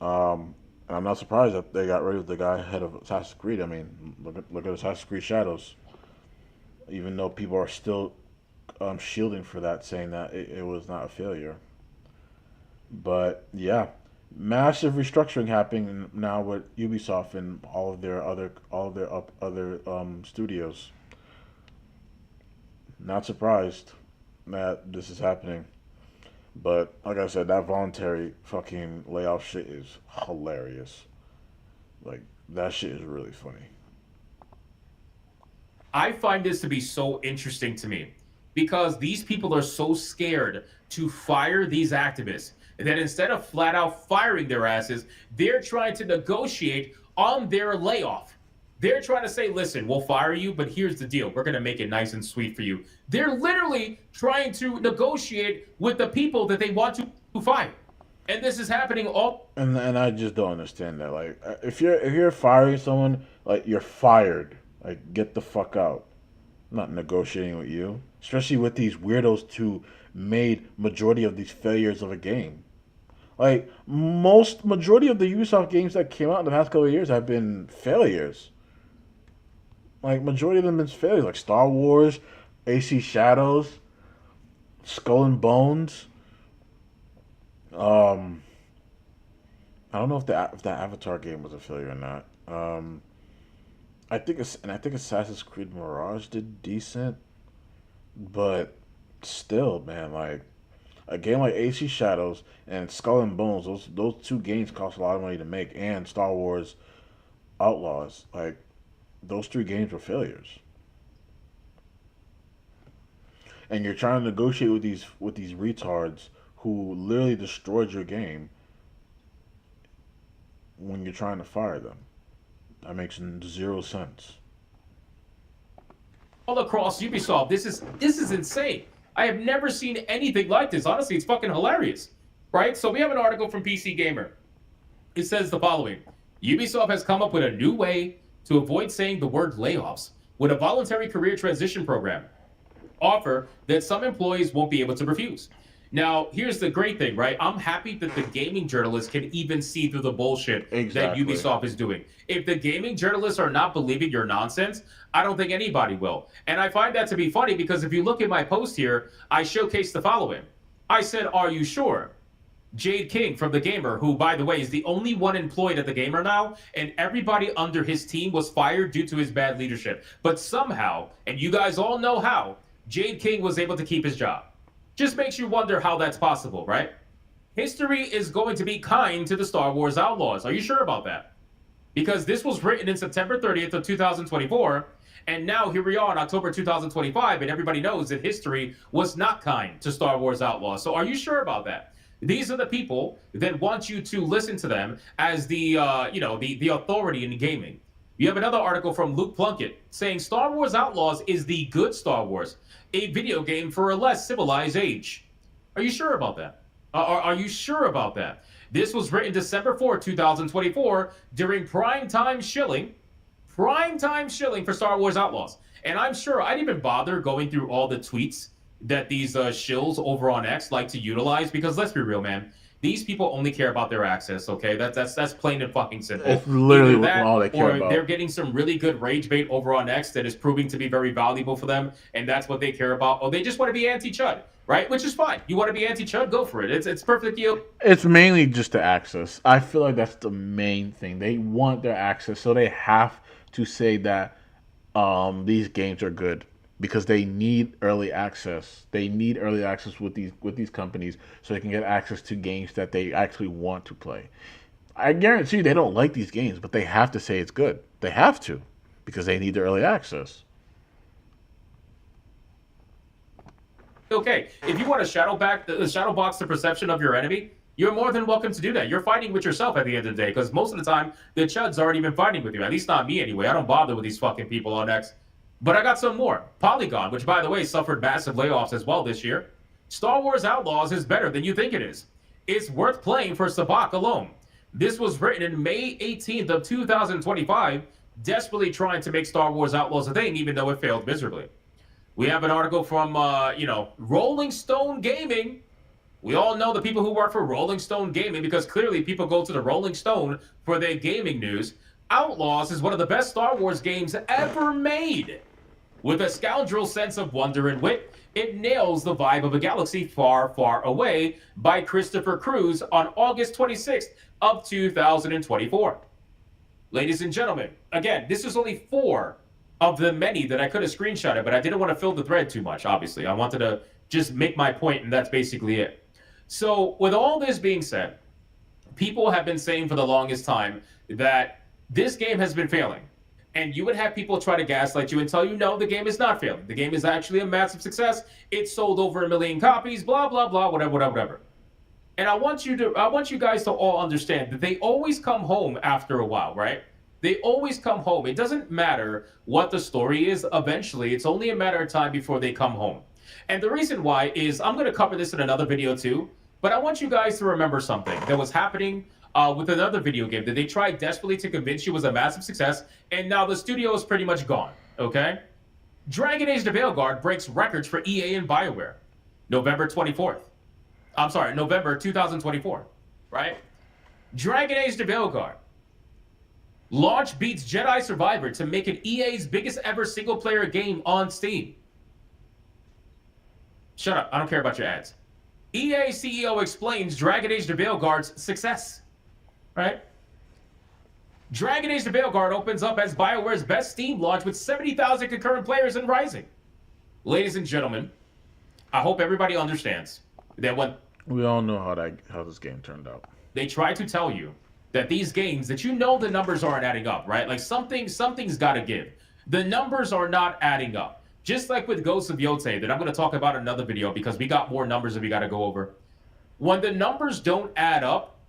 And I'm not surprised that they got rid of the guy head of Assassin's Creed. I mean, look at Assassin's Creed Shadows. Even though people are still shielding for that, saying that it was not a failure. But yeah, massive restructuring happening now with Ubisoft and all of their other studios. Not surprised that this is happening. But like I said, that voluntary fucking layoff shit is hilarious. Like, that shit is really funny. I find this to be so interesting to me because these people are so scared to fire these activists that instead of flat out firing their asses, they're trying to negotiate on their layoff. They're trying to say, listen, we'll fire you, but here's the deal. We're going to make it nice and sweet for you. They're literally trying to negotiate with the people that they want to fire. And this is happening all. And I just don't understand that. Like, if you're firing someone, like, you're fired. Like, get the fuck out. I'm not negotiating with you. Especially with these weirdos who made majority of these failures of a game. Like, majority of the Ubisoft games that came out in the past couple of years have been failures. Like, majority of them have been failures. Like Star Wars, AC Shadows, Skull and Bones. I don't know if that Avatar game was a failure or not. I think Assassin's Creed Mirage did decent, but still, man, like a game like AC Shadows and Skull and Bones, those two games cost a lot of money to make, and Star Wars Outlaws, like those three games were failures. And you're trying to negotiate with these retards who literally destroyed your game when you're trying to fire them. That makes zero sense. All across Ubisoft, this is insane. I have never seen anything like this. Honestly, it's fucking hilarious, right? So we have an article from PC Gamer. It says the following: Ubisoft has come up with a new way to avoid saying the word layoffs with a voluntary career transition program offer that some employees won't be able to refuse. Now, here's the great thing, right? I'm happy that the gaming journalists can even see through the bullshit Exactly. that Ubisoft is doing. If the gaming journalists are not believing your nonsense, I don't think anybody will. And I find that to be funny because if you look at my post here, I showcased the following. I said, "Are you sure?" Jade King from The Gamer, who, by the way, is the only one employed at The Gamer now, and everybody under his team was fired due to his bad leadership. But somehow, and you guys all know how, Jade King was able to keep his job. Just makes you wonder how that's possible, right? History is going to be kind to the Star Wars Outlaws. Are you sure about that? Because this was written in September 30th of 2024, and now here we are in October 2025, and everybody knows that history was not kind to Star Wars Outlaws. So are you sure about that? These are the people that want you to listen to them as the authority in gaming. You have another article from Luke Plunkett saying Star Wars Outlaws is the good Star Wars, a video game for a less civilized age. Are you sure about that? Are you sure about that? This was written December 4, 2024 during primetime shilling for Star Wars Outlaws. And I'm sure I didn't even bother going through all the tweets that these shills over on X like to utilize, because let's be real, man. These people only care about their access, okay? That's plain and fucking simple. It's literally Either that, all they care or about. they're getting some really good rage bait over on X that is proving to be very valuable for them, and that's what they care about. Or they just want to be anti-Chud, right? Which is fine. You want to be anti-Chud, go for it. It's perfectly okay. It's mainly just the access. I feel like that's the main thing. They want their access, so they have to say that these games are good because they need early access. They need early access with these companies so they can get access to games that they actually want to play. I guarantee you they don't like these games, but they have to say it's good. They have to because they need the early access. Okay, if you want to shadow box the perception of your enemy, you're more than welcome to do that. You're fighting with yourself at the end of the day, because most of the time the Chuds aren't even fighting with you. At least not me anyway. I don't bother with these fucking people on X. But I got some more. Polygon, which by the way suffered massive layoffs as well this year. Star Wars Outlaws is better than you think it is. It's worth playing for Sabak alone. This was written in May 18th of 2025, desperately trying to make Star Wars Outlaws a thing, even though it failed miserably. We have an article from, Rolling Stone Gaming. We all know the people who work for Rolling Stone Gaming because clearly people go to the Rolling Stone for their gaming news. Outlaws is one of the best Star Wars games ever made. With a scoundrel sense of wonder and wit, it nails the vibe of a galaxy far, far away by Christopher Cruz on August 26th of 2024. Ladies and gentlemen, again, this is only 4 of the many that I could have screenshotted, but I didn't want to fill the thread too much, obviously. I wanted to just make my point, and that's basically it. So, with all this being said, people have been saying for the longest time that this game has been failing. And you would have people try to gaslight you and tell you, no, the game is not failing. The game is actually a massive success. It sold over 1 million copies, blah, blah, blah, whatever. And I want you guys to all understand that they always come home after a while, right? They always come home. It doesn't matter what the story is. Eventually, it's only a matter of time before they come home. And the reason why is I'm going to cover this in another video too, but I want you guys to remember something that was happening with another video game that they tried desperately to convince you was a massive success, and now the studio is pretty much gone, okay? Dragon Age: The Veilguard breaks records for EA and BioWare. November 2024, right? Dragon Age: The Veilguard. Launch beats Jedi Survivor to make it EA's biggest ever single-player game on Steam. Shut up, I don't care about your ads. EA CEO explains Dragon Age: The Veilguard's success. Right? Dragon Age: The Veilguard opens up as BioWare's best Steam launch with 70,000 concurrent players and rising. Ladies and gentlemen, I hope everybody understands that when We all know how this game turned out. they try to tell you that these games, that you know the numbers aren't adding up, right? Like something's got to give. The numbers are not adding up. Just like with Ghosts of Yotei, that I'm going to talk about in another video because we got more numbers that we got to go over. When the numbers don't add up,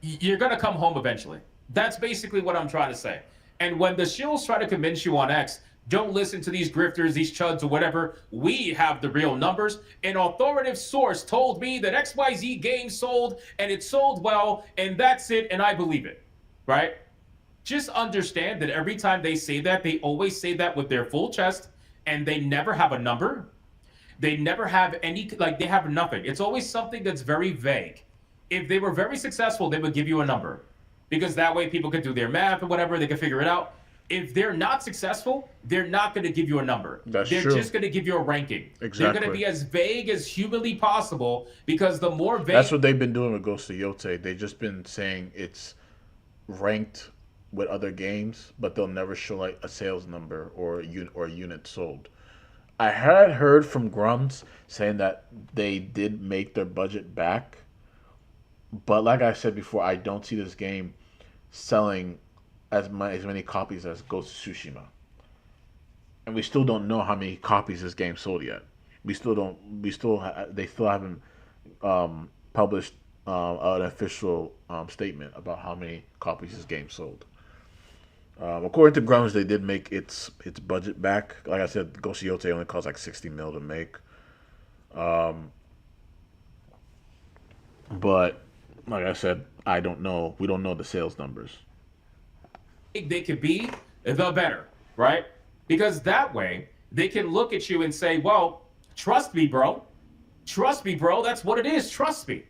you're going to come home eventually. That's basically what I'm trying to say. And when the shills try to convince you on X, don't listen to these grifters, these chuds, or whatever. We have the real numbers. An authoritative source told me that XYZ game sold, and it sold well, and that's it, and I believe it, right? Just understand that every time they say that, they always say that with their full chest, and they never have a number. They never have any, like, they have nothing. It's always something that's very vague. If they were very successful, they would give you a number, because that way people could do their math or whatever, they could figure it out. If they're not successful, they're not going to give you a number. They're just going to give you a ranking. Exactly. They're going to be as vague as humanly possible, because the more vague... That's what they've been doing with Ghost of Yotei. They've just been saying it's ranked with other games, but they'll never show like a sales number or a unit sold. I had heard from Grums saying that they did make their budget back, but like I said before, I don't see this game selling as many copies as Ghost of Tsushima, and we still don't know how many copies this game sold yet. They still haven't published an official statement about how many copies this game sold. According to Grums, they did make its budget back. Like I said, Ghost of Yotei only cost like 60 mil to make. But like I said, I don't know. We don't know the sales numbers. They could be, the better, right? Because that way they can look at you and say, well, trust me, bro. Trust me, bro. That's what it is. Trust me.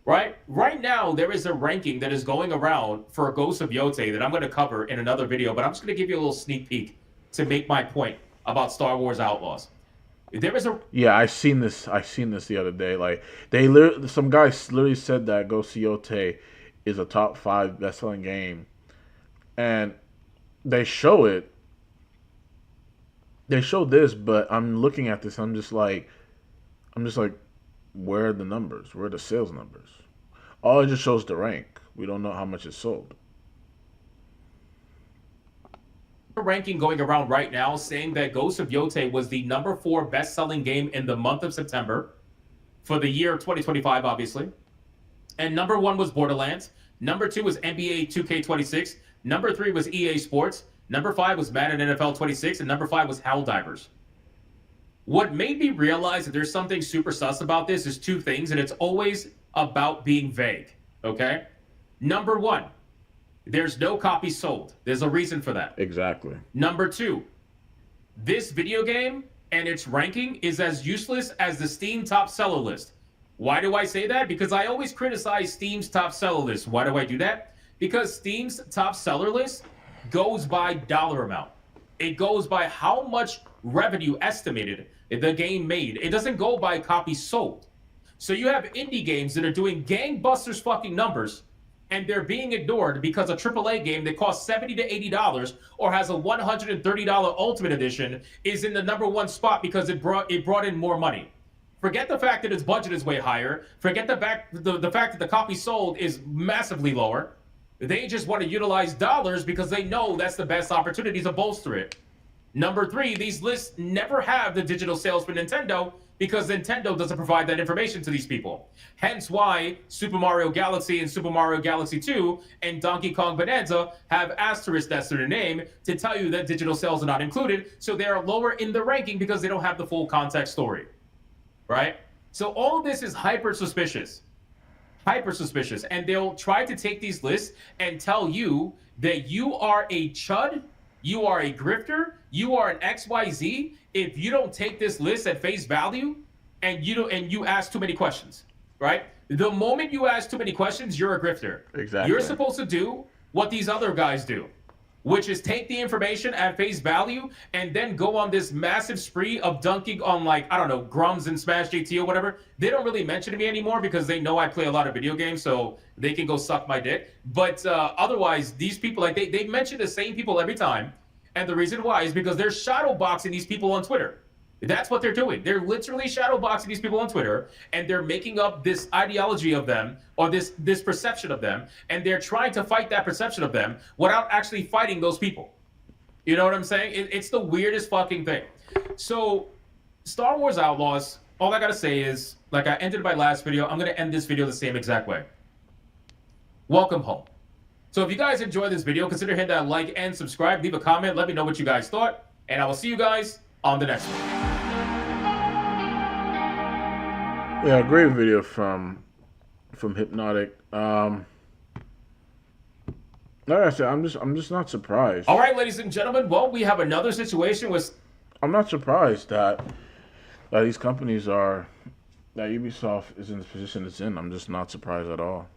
Right? Right now, there is a ranking that is going around for Ghost of Yotei that I'm going to cover in another video, but I'm just going to give you a little sneak peek to make my point about Star Wars Outlaws. There is a... Yeah, I seen this the other day. Like, some guy literally said that Ghost of Yotei is a top 5 best-selling game. And they show it. They show this, but I'm looking at this. I'm just like, where are the numbers? Where are the sales numbers? All it just shows the rank. We don't know how much it sold. ranking going around right now saying that Ghost of Yotei was the number 4 best-selling game in the month of September for the year 2025, obviously. And number 1 was Borderlands. Number 2 was NBA 2K26. Number 3 was EA Sports. Number 5 was Madden NFL 26. And number 5 was Helldivers. What made me realize that there's something super sus about this is 2 things, and it's always about being vague, okay? Number 1, there's no copies sold. There's a reason for that. Exactly. Number 2, this video game and its ranking is as useless as the Steam top seller list. Why do I say that? Because I always criticize Steam's top seller list. Why do I do that? Because Steam's top seller list goes by dollar amount. It goes by how much revenue estimated the game made. It doesn't go by copies sold. So you have indie games that are doing gangbusters fucking numbers, and they're being ignored because a AAA game that costs $70 to $80 or has a $130 Ultimate Edition is in the number 1 spot because it brought in more money. Forget the fact that its budget is way higher. Forget the fact that the copy sold is massively lower. They just want to utilize dollars because they know that's the best opportunity to bolster it. Number 3, these lists never have the digital sales for Nintendo because Nintendo doesn't provide that information to these people. Hence why Super Mario Galaxy and Super Mario Galaxy 2 and Donkey Kong Bonanza have asterisks next to their name to tell you that digital sales are not included, so they are lower in the ranking because they don't have the full context story, right? So all of this is hyper suspicious, and they'll try to take these lists and tell you that you are a chud, you are a grifter, you are an XYZ if you don't take this list at face value and you ask too many questions, right? The moment you ask too many questions, you're a grifter. Exactly. You're supposed to do what these other guys do. which is take the information at face value and then go on this massive spree of dunking on, like, I don't know, Grums and Smash GT or whatever. They don't really mention me anymore because they know I play a lot of video games, so they can go suck my dick. But otherwise, these people, like, they mention the same people every time. And the reason why is because they're shadow boxing these people on Twitter. That's what they're doing. They're literally shadow boxing these people on Twitter, and they're making up this ideology of them, or this perception of them, and they're trying to fight that perception of them without actually fighting those people. You know what I'm saying? It's the weirdest fucking thing. So, Star Wars Outlaws, all I gotta say is, like I ended my last video, I'm gonna end this video the same exact way. Welcome home. So if you guys enjoyed this video, consider hitting that like and subscribe, leave a comment, let me know what you guys thought, and I will see you guys on the next one. Yeah, great video from Hypnotic. Like I said, I'm just not surprised. All right, ladies and gentlemen, well, we have another situation with... I'm not surprised that these companies that Ubisoft is in the position it's in. I'm just not surprised at all.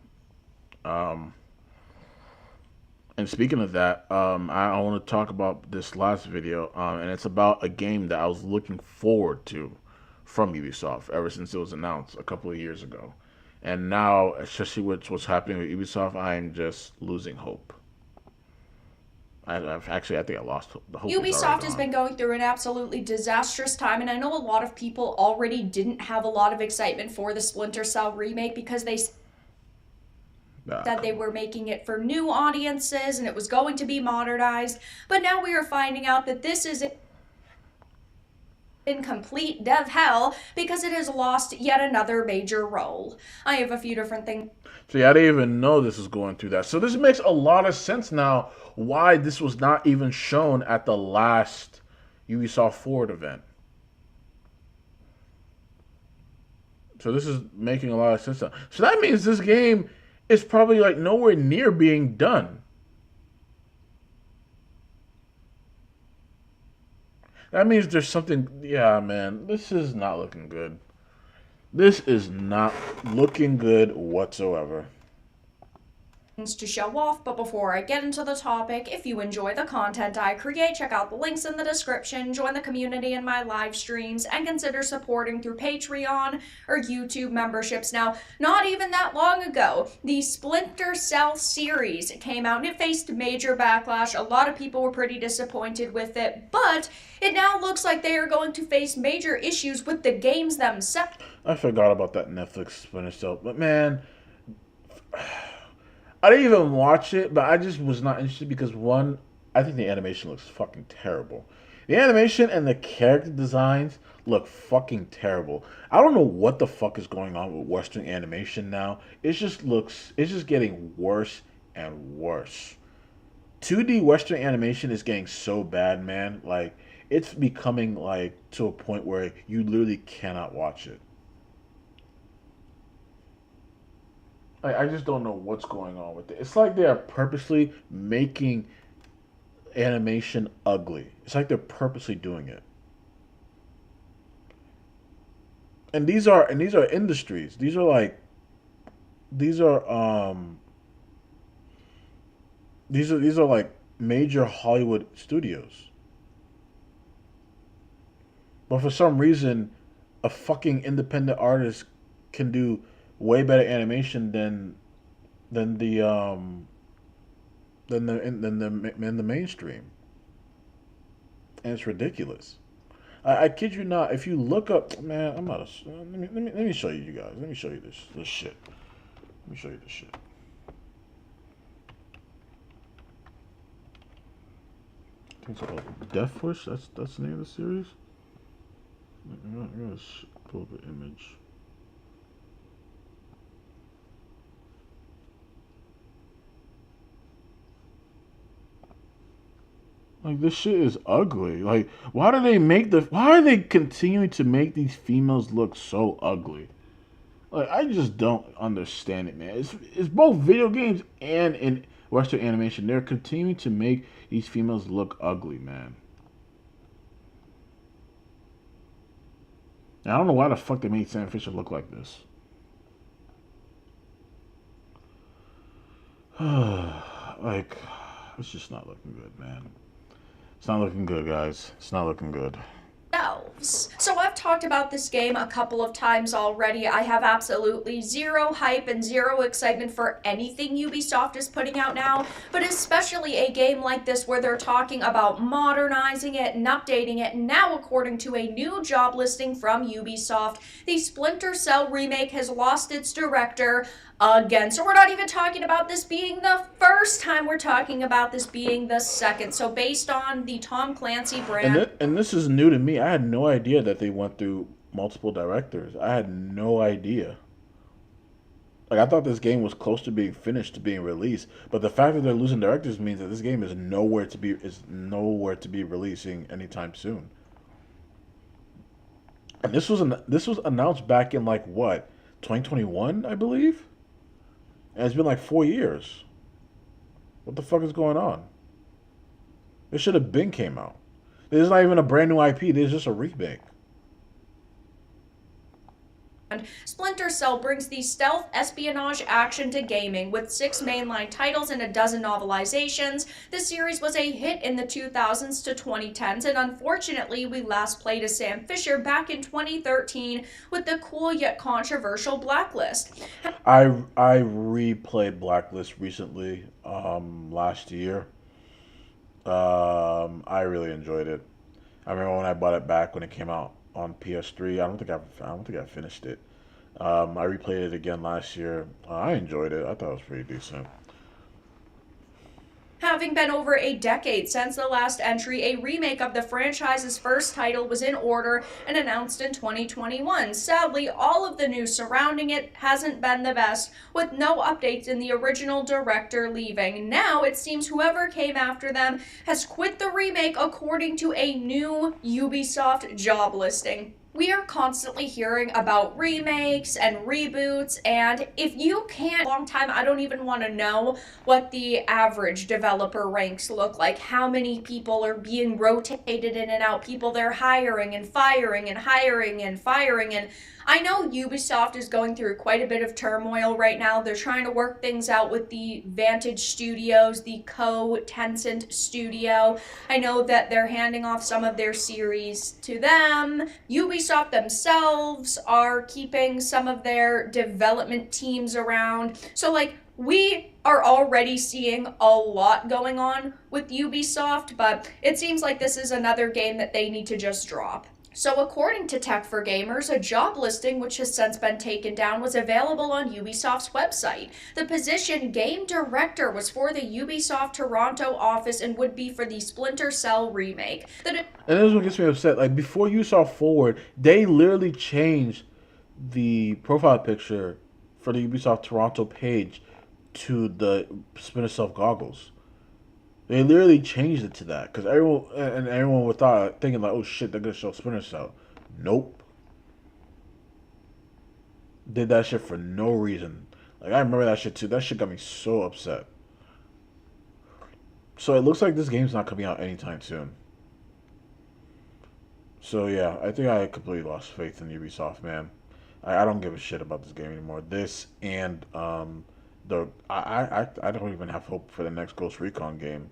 And speaking of that, I want to talk about this last video, and it's about a game that I was looking forward to from Ubisoft ever since it was announced a couple of years ago. And now, especially with what's happening with Ubisoft, I'm just losing hope. I think I lost the hope. Ubisoft has been going through an absolutely disastrous time, and I know a lot of people already didn't have a lot of excitement for the Splinter Cell remake because they that they were making it for new audiences and it was going to be modernized. But now we are finding out that this is in complete dev hell because it has lost yet another major role. I have a few different things. See, I didn't even know this was going through that. So this makes a lot of sense now why this was not even shown at the last Ubisoft Forward event. So this is making a lot of sense now. So that means this game is probably like nowhere near being done. That means there's something... Yeah, man, this is not looking good. This is not looking good whatsoever. To show off, but before I get into the topic, if you enjoy the content I create, check out the links in the description, join the community in my live streams, and consider supporting through Patreon or YouTube memberships. Now, not even that long ago, the Splinter Cell series came out and it faced major backlash. A lot of people were pretty disappointed with it, but it now looks like they are going to face major issues with the games themselves. I forgot about that Netflix Splinter Cell, but man... I didn't even watch it, but I just was not interested because, one, I think the animation looks fucking terrible. The animation and the character designs look fucking terrible. I don't know what the fuck is going on with Western animation now. It's just getting worse and worse. 2D Western animation is getting so bad, man. Like, it's becoming, like, to a point where you literally cannot watch it. I just don't know what's going on with it. It's like they are purposely making animation ugly. It's like they're purposely doing it. And these are industries. These are like major Hollywood studios. But for some reason, a fucking independent artist can do way better animation than the mainstream, and it's ridiculous. I kid you not. If you look up, man, I'm not. Let me show you guys. Let me show you this shit. Let me show you this shit. I think it's called Death Wish. That's the name of the series. I'm gonna pull up an image. Like, this shit is ugly. Like, why are they continuing to make these females look so ugly? Like, I just don't understand it, man. It's both video games and in Western animation. They're continuing to make these females look ugly, man. And I don't know why the fuck they made Sam Fisher look like this. Like... it's just not looking good, man. It's not looking good, guys. It's not looking good. So I've talked about this game a couple of times already. I have absolutely zero hype and zero excitement for anything Ubisoft is putting out now, but especially a game like this where they're talking about modernizing it and updating it. Now, according to a new job listing from Ubisoft, the Splinter Cell remake has lost its director again. So we're not even talking about this being the first time, we're talking about this being the second. So based on the Tom Clancy brand. And this is new to me. I had no idea that they went through multiple directors. I had no idea. Like, I thought this game was close to being finished, to being released, but the fact that they're losing directors means that this game is nowhere to be releasing anytime soon. And this was announced back in like what, 2021, I believe. And it's been like 4 years. What the fuck is going on? It should have been came out. This is not even a brand new IP. This is just a remake. Splinter Cell brings the stealth espionage action to gaming with 6 mainline titles and a dozen novelizations. The series was a hit in the 2000s to 2010s, and unfortunately we last played as Sam Fisher back in 2013 with the cool yet controversial Blacklist. I replayed Blacklist recently, last year. I really enjoyed it. I remember when I bought it back when it came out on PS3. I don't think I finished it. I replayed it again last year. I enjoyed it. I thought it was pretty decent. Having been over a decade since the last entry, a remake of the franchise's first title was in order and announced in 2021. Sadly, all of the news surrounding it hasn't been the best, with no updates in the original director leaving. Now, it seems whoever came after them has quit the remake according to a new Ubisoft job listing. We are constantly hearing about remakes and reboots, and if you can't, long time, I don't even want to know what the average developer ranks look like, how many people are being rotated in and out, people they're hiring and firing and hiring and firing, and I know Ubisoft is going through quite a bit of turmoil right now. They're trying to work things out with the Vantage Studios, the co-Tencent studio. I know that they're handing off some of their series to them. Ubisoft themselves are keeping some of their development teams around. So, like, we are already seeing a lot going on with Ubisoft, but it seems like this is another game that they need to just drop. So according to Tech for Gamers, a job listing, which has since been taken down, was available on Ubisoft's website. The position Game Director was for the Ubisoft Toronto office and would be for the Splinter Cell remake. And this is what gets me upset. Like, before Ubisoft Forward, they literally changed the profile picture for the Ubisoft Toronto page to the Splinter Cell goggles. They literally changed it to that because everyone would thinking like, oh shit, they're gonna show Splinter Cell. Nope. Did that shit for no reason. Like, I remember that shit too. That shit got me so upset. So it looks like this game's not coming out anytime soon. So yeah, I think I completely lost faith in Ubisoft, man. I don't give a shit about this game anymore. This and I don't even have hope for the next Ghost Recon game.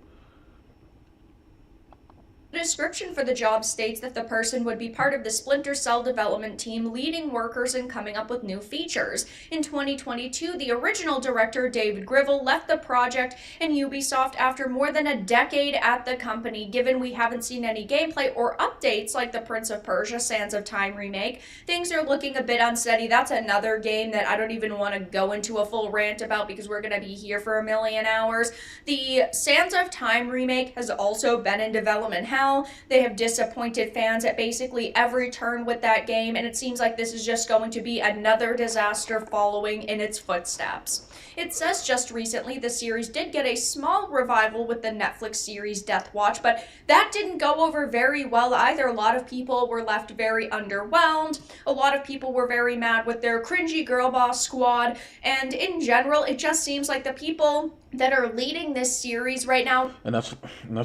The description for the job states that the person would be part of the Splinter Cell development team, leading workers and coming up with new features. In 2022, the original director, David Grivell, left the project and Ubisoft after more than a decade at the company. Given we haven't seen any gameplay or updates like the Prince of Persia Sands of Time remake, things are looking a bit unsteady. That's another game that I don't even want to go into a full rant about because we're going to be here for a million hours. The Sands of Time remake has also been in development hell. They have disappointed fans at basically every turn with that game, and it seems like this is just going to be another disaster following in its footsteps. It says just recently the series did get a small revival with the Netflix series Death Watch, but that didn't go over very well either. A lot of people were left very underwhelmed. A lot of people were very mad with their cringy girl boss squad, and in general, it just seems like the people that are leading this series right now. And that's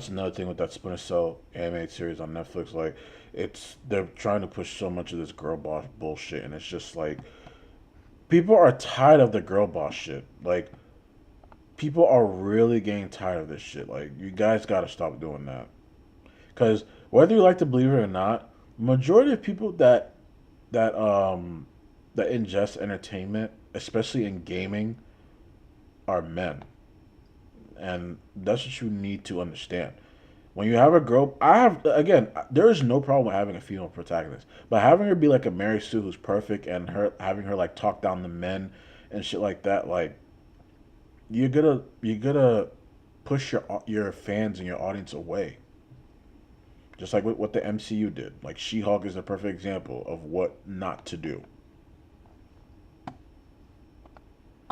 another thing with that Splinter Cell animated series on Netflix. Like, they're trying to push so much of this girl boss bullshit, and it's just like, people are tired of the girl boss shit. Like, people are really getting tired of this shit. Like, you guys gotta stop doing that. Because whether you like to believe it or not, majority of people that ingest entertainment, especially in gaming, are men, and that's what you need to understand. When you have a girl, I have again, there is no problem with having a female protagonist, but having her be like a Mary Sue who's perfect, and her having her like talk down the men and shit like that, like you're gonna push your fans and your audience away. Just like what the MCU did. Like She-Hulk is a perfect example of what not to do.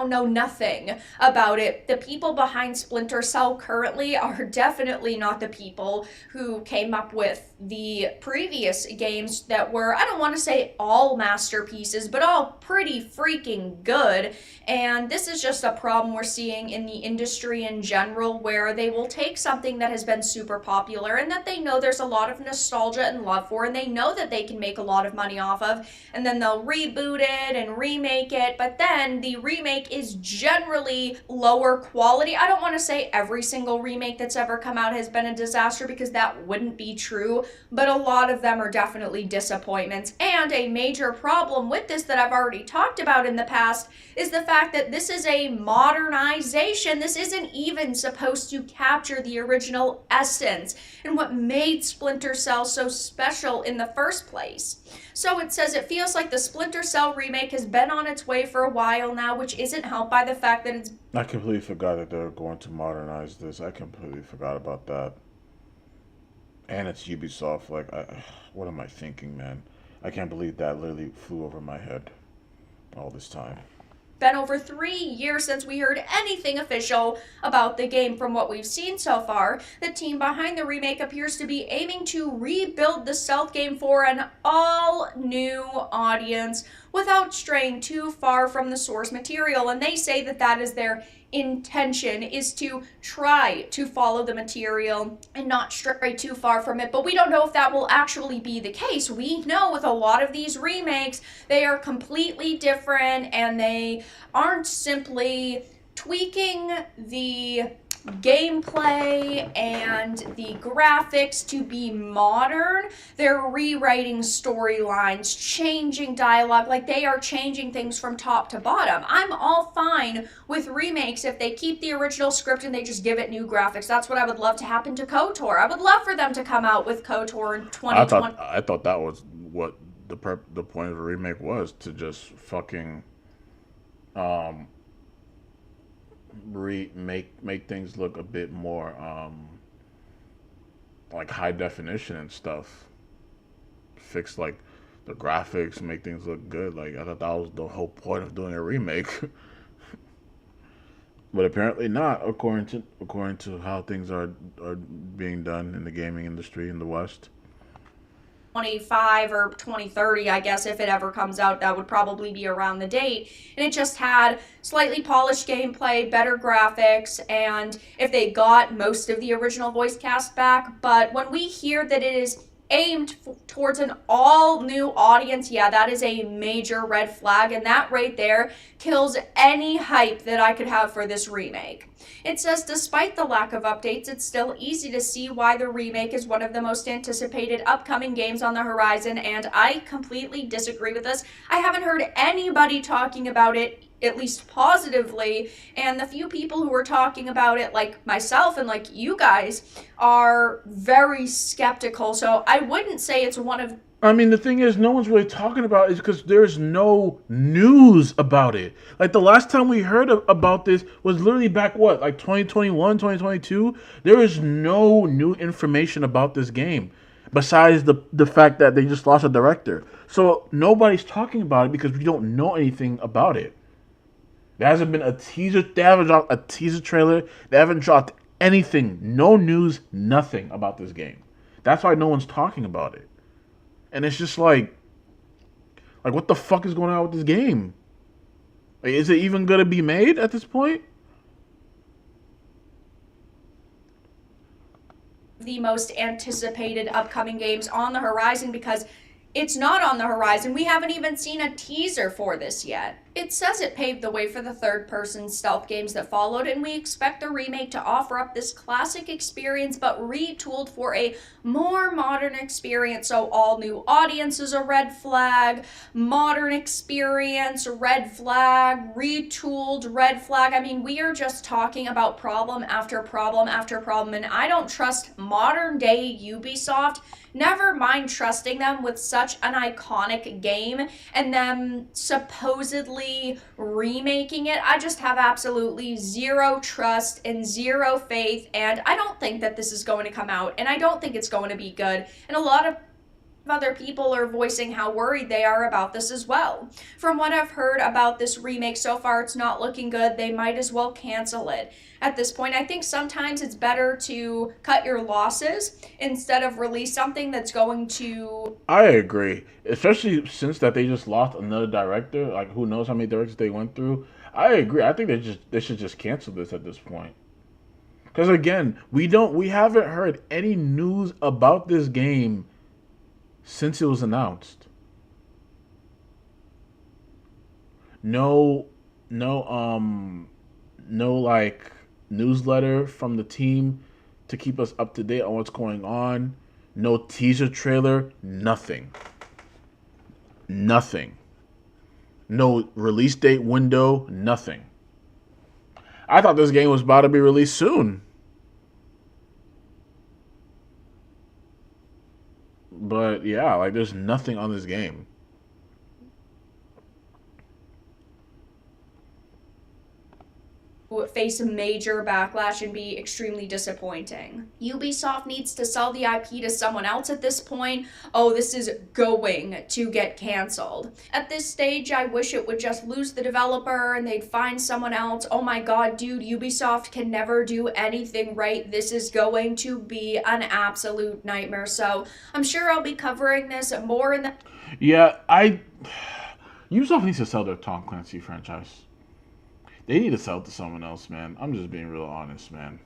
Know nothing about it. The people behind Splinter Cell currently are definitely not the people who came up with the previous games that were, I don't want to say all masterpieces, but all pretty freaking good. And this is just a problem we're seeing in the industry in general, where they will take something that has been super popular and that they know there's a lot of nostalgia and love for, and they know that they can make a lot of money off of, and then they'll reboot it and remake it, but then the remake is generally lower quality. I don't want to say every single remake that's ever come out has been a disaster, because that wouldn't be true, but a lot of them are definitely disappointments. And a major problem with this that I've already talked about in the past is the fact that this is a modernization. This isn't even supposed to capture the original essence and what made Splinter Cell so special in the first place. So it says it feels like the Splinter Cell remake has been on its way for a while now, which isn't helped by the fact that it's... I completely forgot that they're going to modernize this. I completely forgot about that. And it's Ubisoft. Like, what am I thinking, man? I can't believe that literally flew over my head all this time. Been over 3 years since we heard anything official about the game. From what we've seen so far, the team behind the remake appears to be aiming to rebuild the stealth game for an all-new audience without straying too far from the source material. And they say that that is their intention, is to try to follow the material and not stray too far from it. But we don't know if that will actually be the case. We know with a lot of these remakes, they are completely different, and they aren't simply tweaking the gameplay and the graphics to be modern. They're rewriting storylines, changing dialogue, like they are changing things from top to bottom. I'm all fine with remakes if they keep the original script and they just give it new graphics. That's what I would love to happen to KOTOR. I would love for them to come out with KOTOR in 2020. I thought that was what the point of the remake was, to just fucking make things look a bit more like high definition and stuff. Fix like the graphics, make things look good. Like, I thought that was the whole point of doing a remake. But apparently not, according to how things are being done in the gaming industry in the West. 2025 or 2030, I guess, if it ever comes out. That would probably be around the date. And it just had slightly polished gameplay, better graphics, and if they got most of the original voice cast back. But when we hear that it is aimed towards an all-new audience, yeah, that is a major red flag, and that right there kills any hype that I could have for this remake. It says, despite the lack of updates, it's still easy to see why the remake is one of the most anticipated upcoming games on the horizon, and I completely disagree with this. I haven't heard anybody talking about it, at least positively, and the few people who are talking about it, like myself and like you guys, are very skeptical. So I wouldn't say it's one of... I mean, the thing is, no one's really talking about it is because there's no news about it. Like, the last time we heard about this was literally back, what, like 2021, 2022? There is no new information about this game besides the fact that they just lost a director. So nobody's talking about it because we don't know anything about it. There hasn't been a teaser. They haven't dropped a teaser trailer. They haven't dropped anything. No news, nothing about this game. That's why no one's talking about it. And it's just like what the fuck is going on with this game? Like, is it even going to be made at this point? The most anticipated upcoming games on the horizon, because it's not on the horizon. We haven't even seen a teaser for this yet. It says it paved the way for the third-person stealth games that followed, and we expect the remake to offer up this classic experience but retooled for a more modern experience. So all new audiences a red flag, modern experience, red flag, retooled, red flag. I mean, we are just talking about problem after problem after problem, and I don't trust modern day Ubisoft. Never mind trusting them with such an iconic game and them supposedly remaking it. I just have absolutely zero trust and zero faith, and I don't think that this is going to come out, and I don't think it's going to be good. And a lot of other people are voicing how worried they are about this as well. From what I've heard about this remake so far, it's not looking good. They might as well cancel it. At this point, I think sometimes it's better to cut your losses instead of release something that's going to... I agree, especially since that they just lost another director. Like, who knows how many directors they went through. I agree. I think they should just cancel this at this point. Because again, we haven't heard any news about this game since it was announced. No like newsletter from the team to keep us up to date on what's going on. No teaser trailer, nothing. Nothing. No release date window, nothing. I thought this game was about to be released soon. But yeah, like there's nothing on this game. face a major backlash and be extremely disappointing. Ubisoft needs to sell the IP to someone else at this point. Oh, this is going to get canceled. At this stage, I wish it would just lose the developer and they'd find someone else. Oh my god, dude, Ubisoft can never do anything right. This is going to be an absolute nightmare. So I'm sure I'll be covering this more in the... Yeah, Ubisoft needs to sell their Tom Clancy franchise. They need to sell it to someone else, man. I'm just being real honest, man.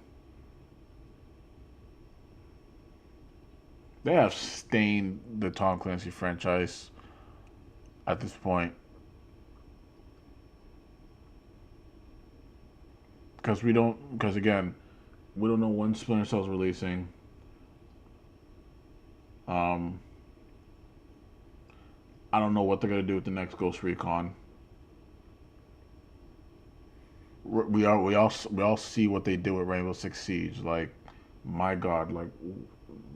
They have stained the Tom Clancy franchise at this point. Because again, we don't know when Splinter Cell is releasing. I don't know what they're going to do with the next Ghost Recon. We all see what they did with Rainbow Six Siege. Like, my God, like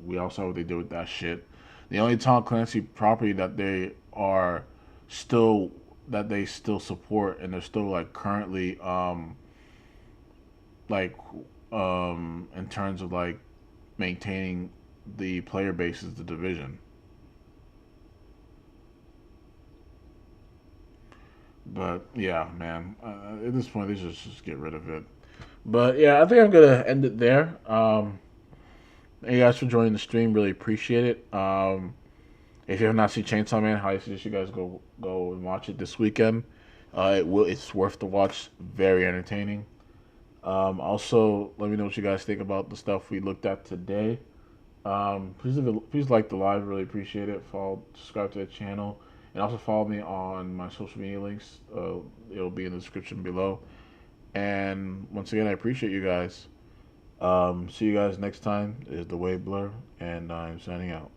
we all saw what they did with that shit. The only Tom Clancy property that they still support and they're still like currently in terms of like maintaining the player base is The Division. But yeah, man, at this point, they should just get rid of it. But yeah, I think I'm gonna end it there. Thank you guys for joining the stream. Really appreciate it. If you have not seen Chainsaw Man, I highly suggest you guys go and watch it this weekend. It's worth the watch. Very entertaining. Also, let me know what you guys think about the stuff we looked at today. Please like the live. Really appreciate it. Subscribe to the channel. And also follow me on my social media links. It'll be in the description below. And once again, I appreciate you guys. See you guys next time. This is The Wave Blur, and I'm signing out.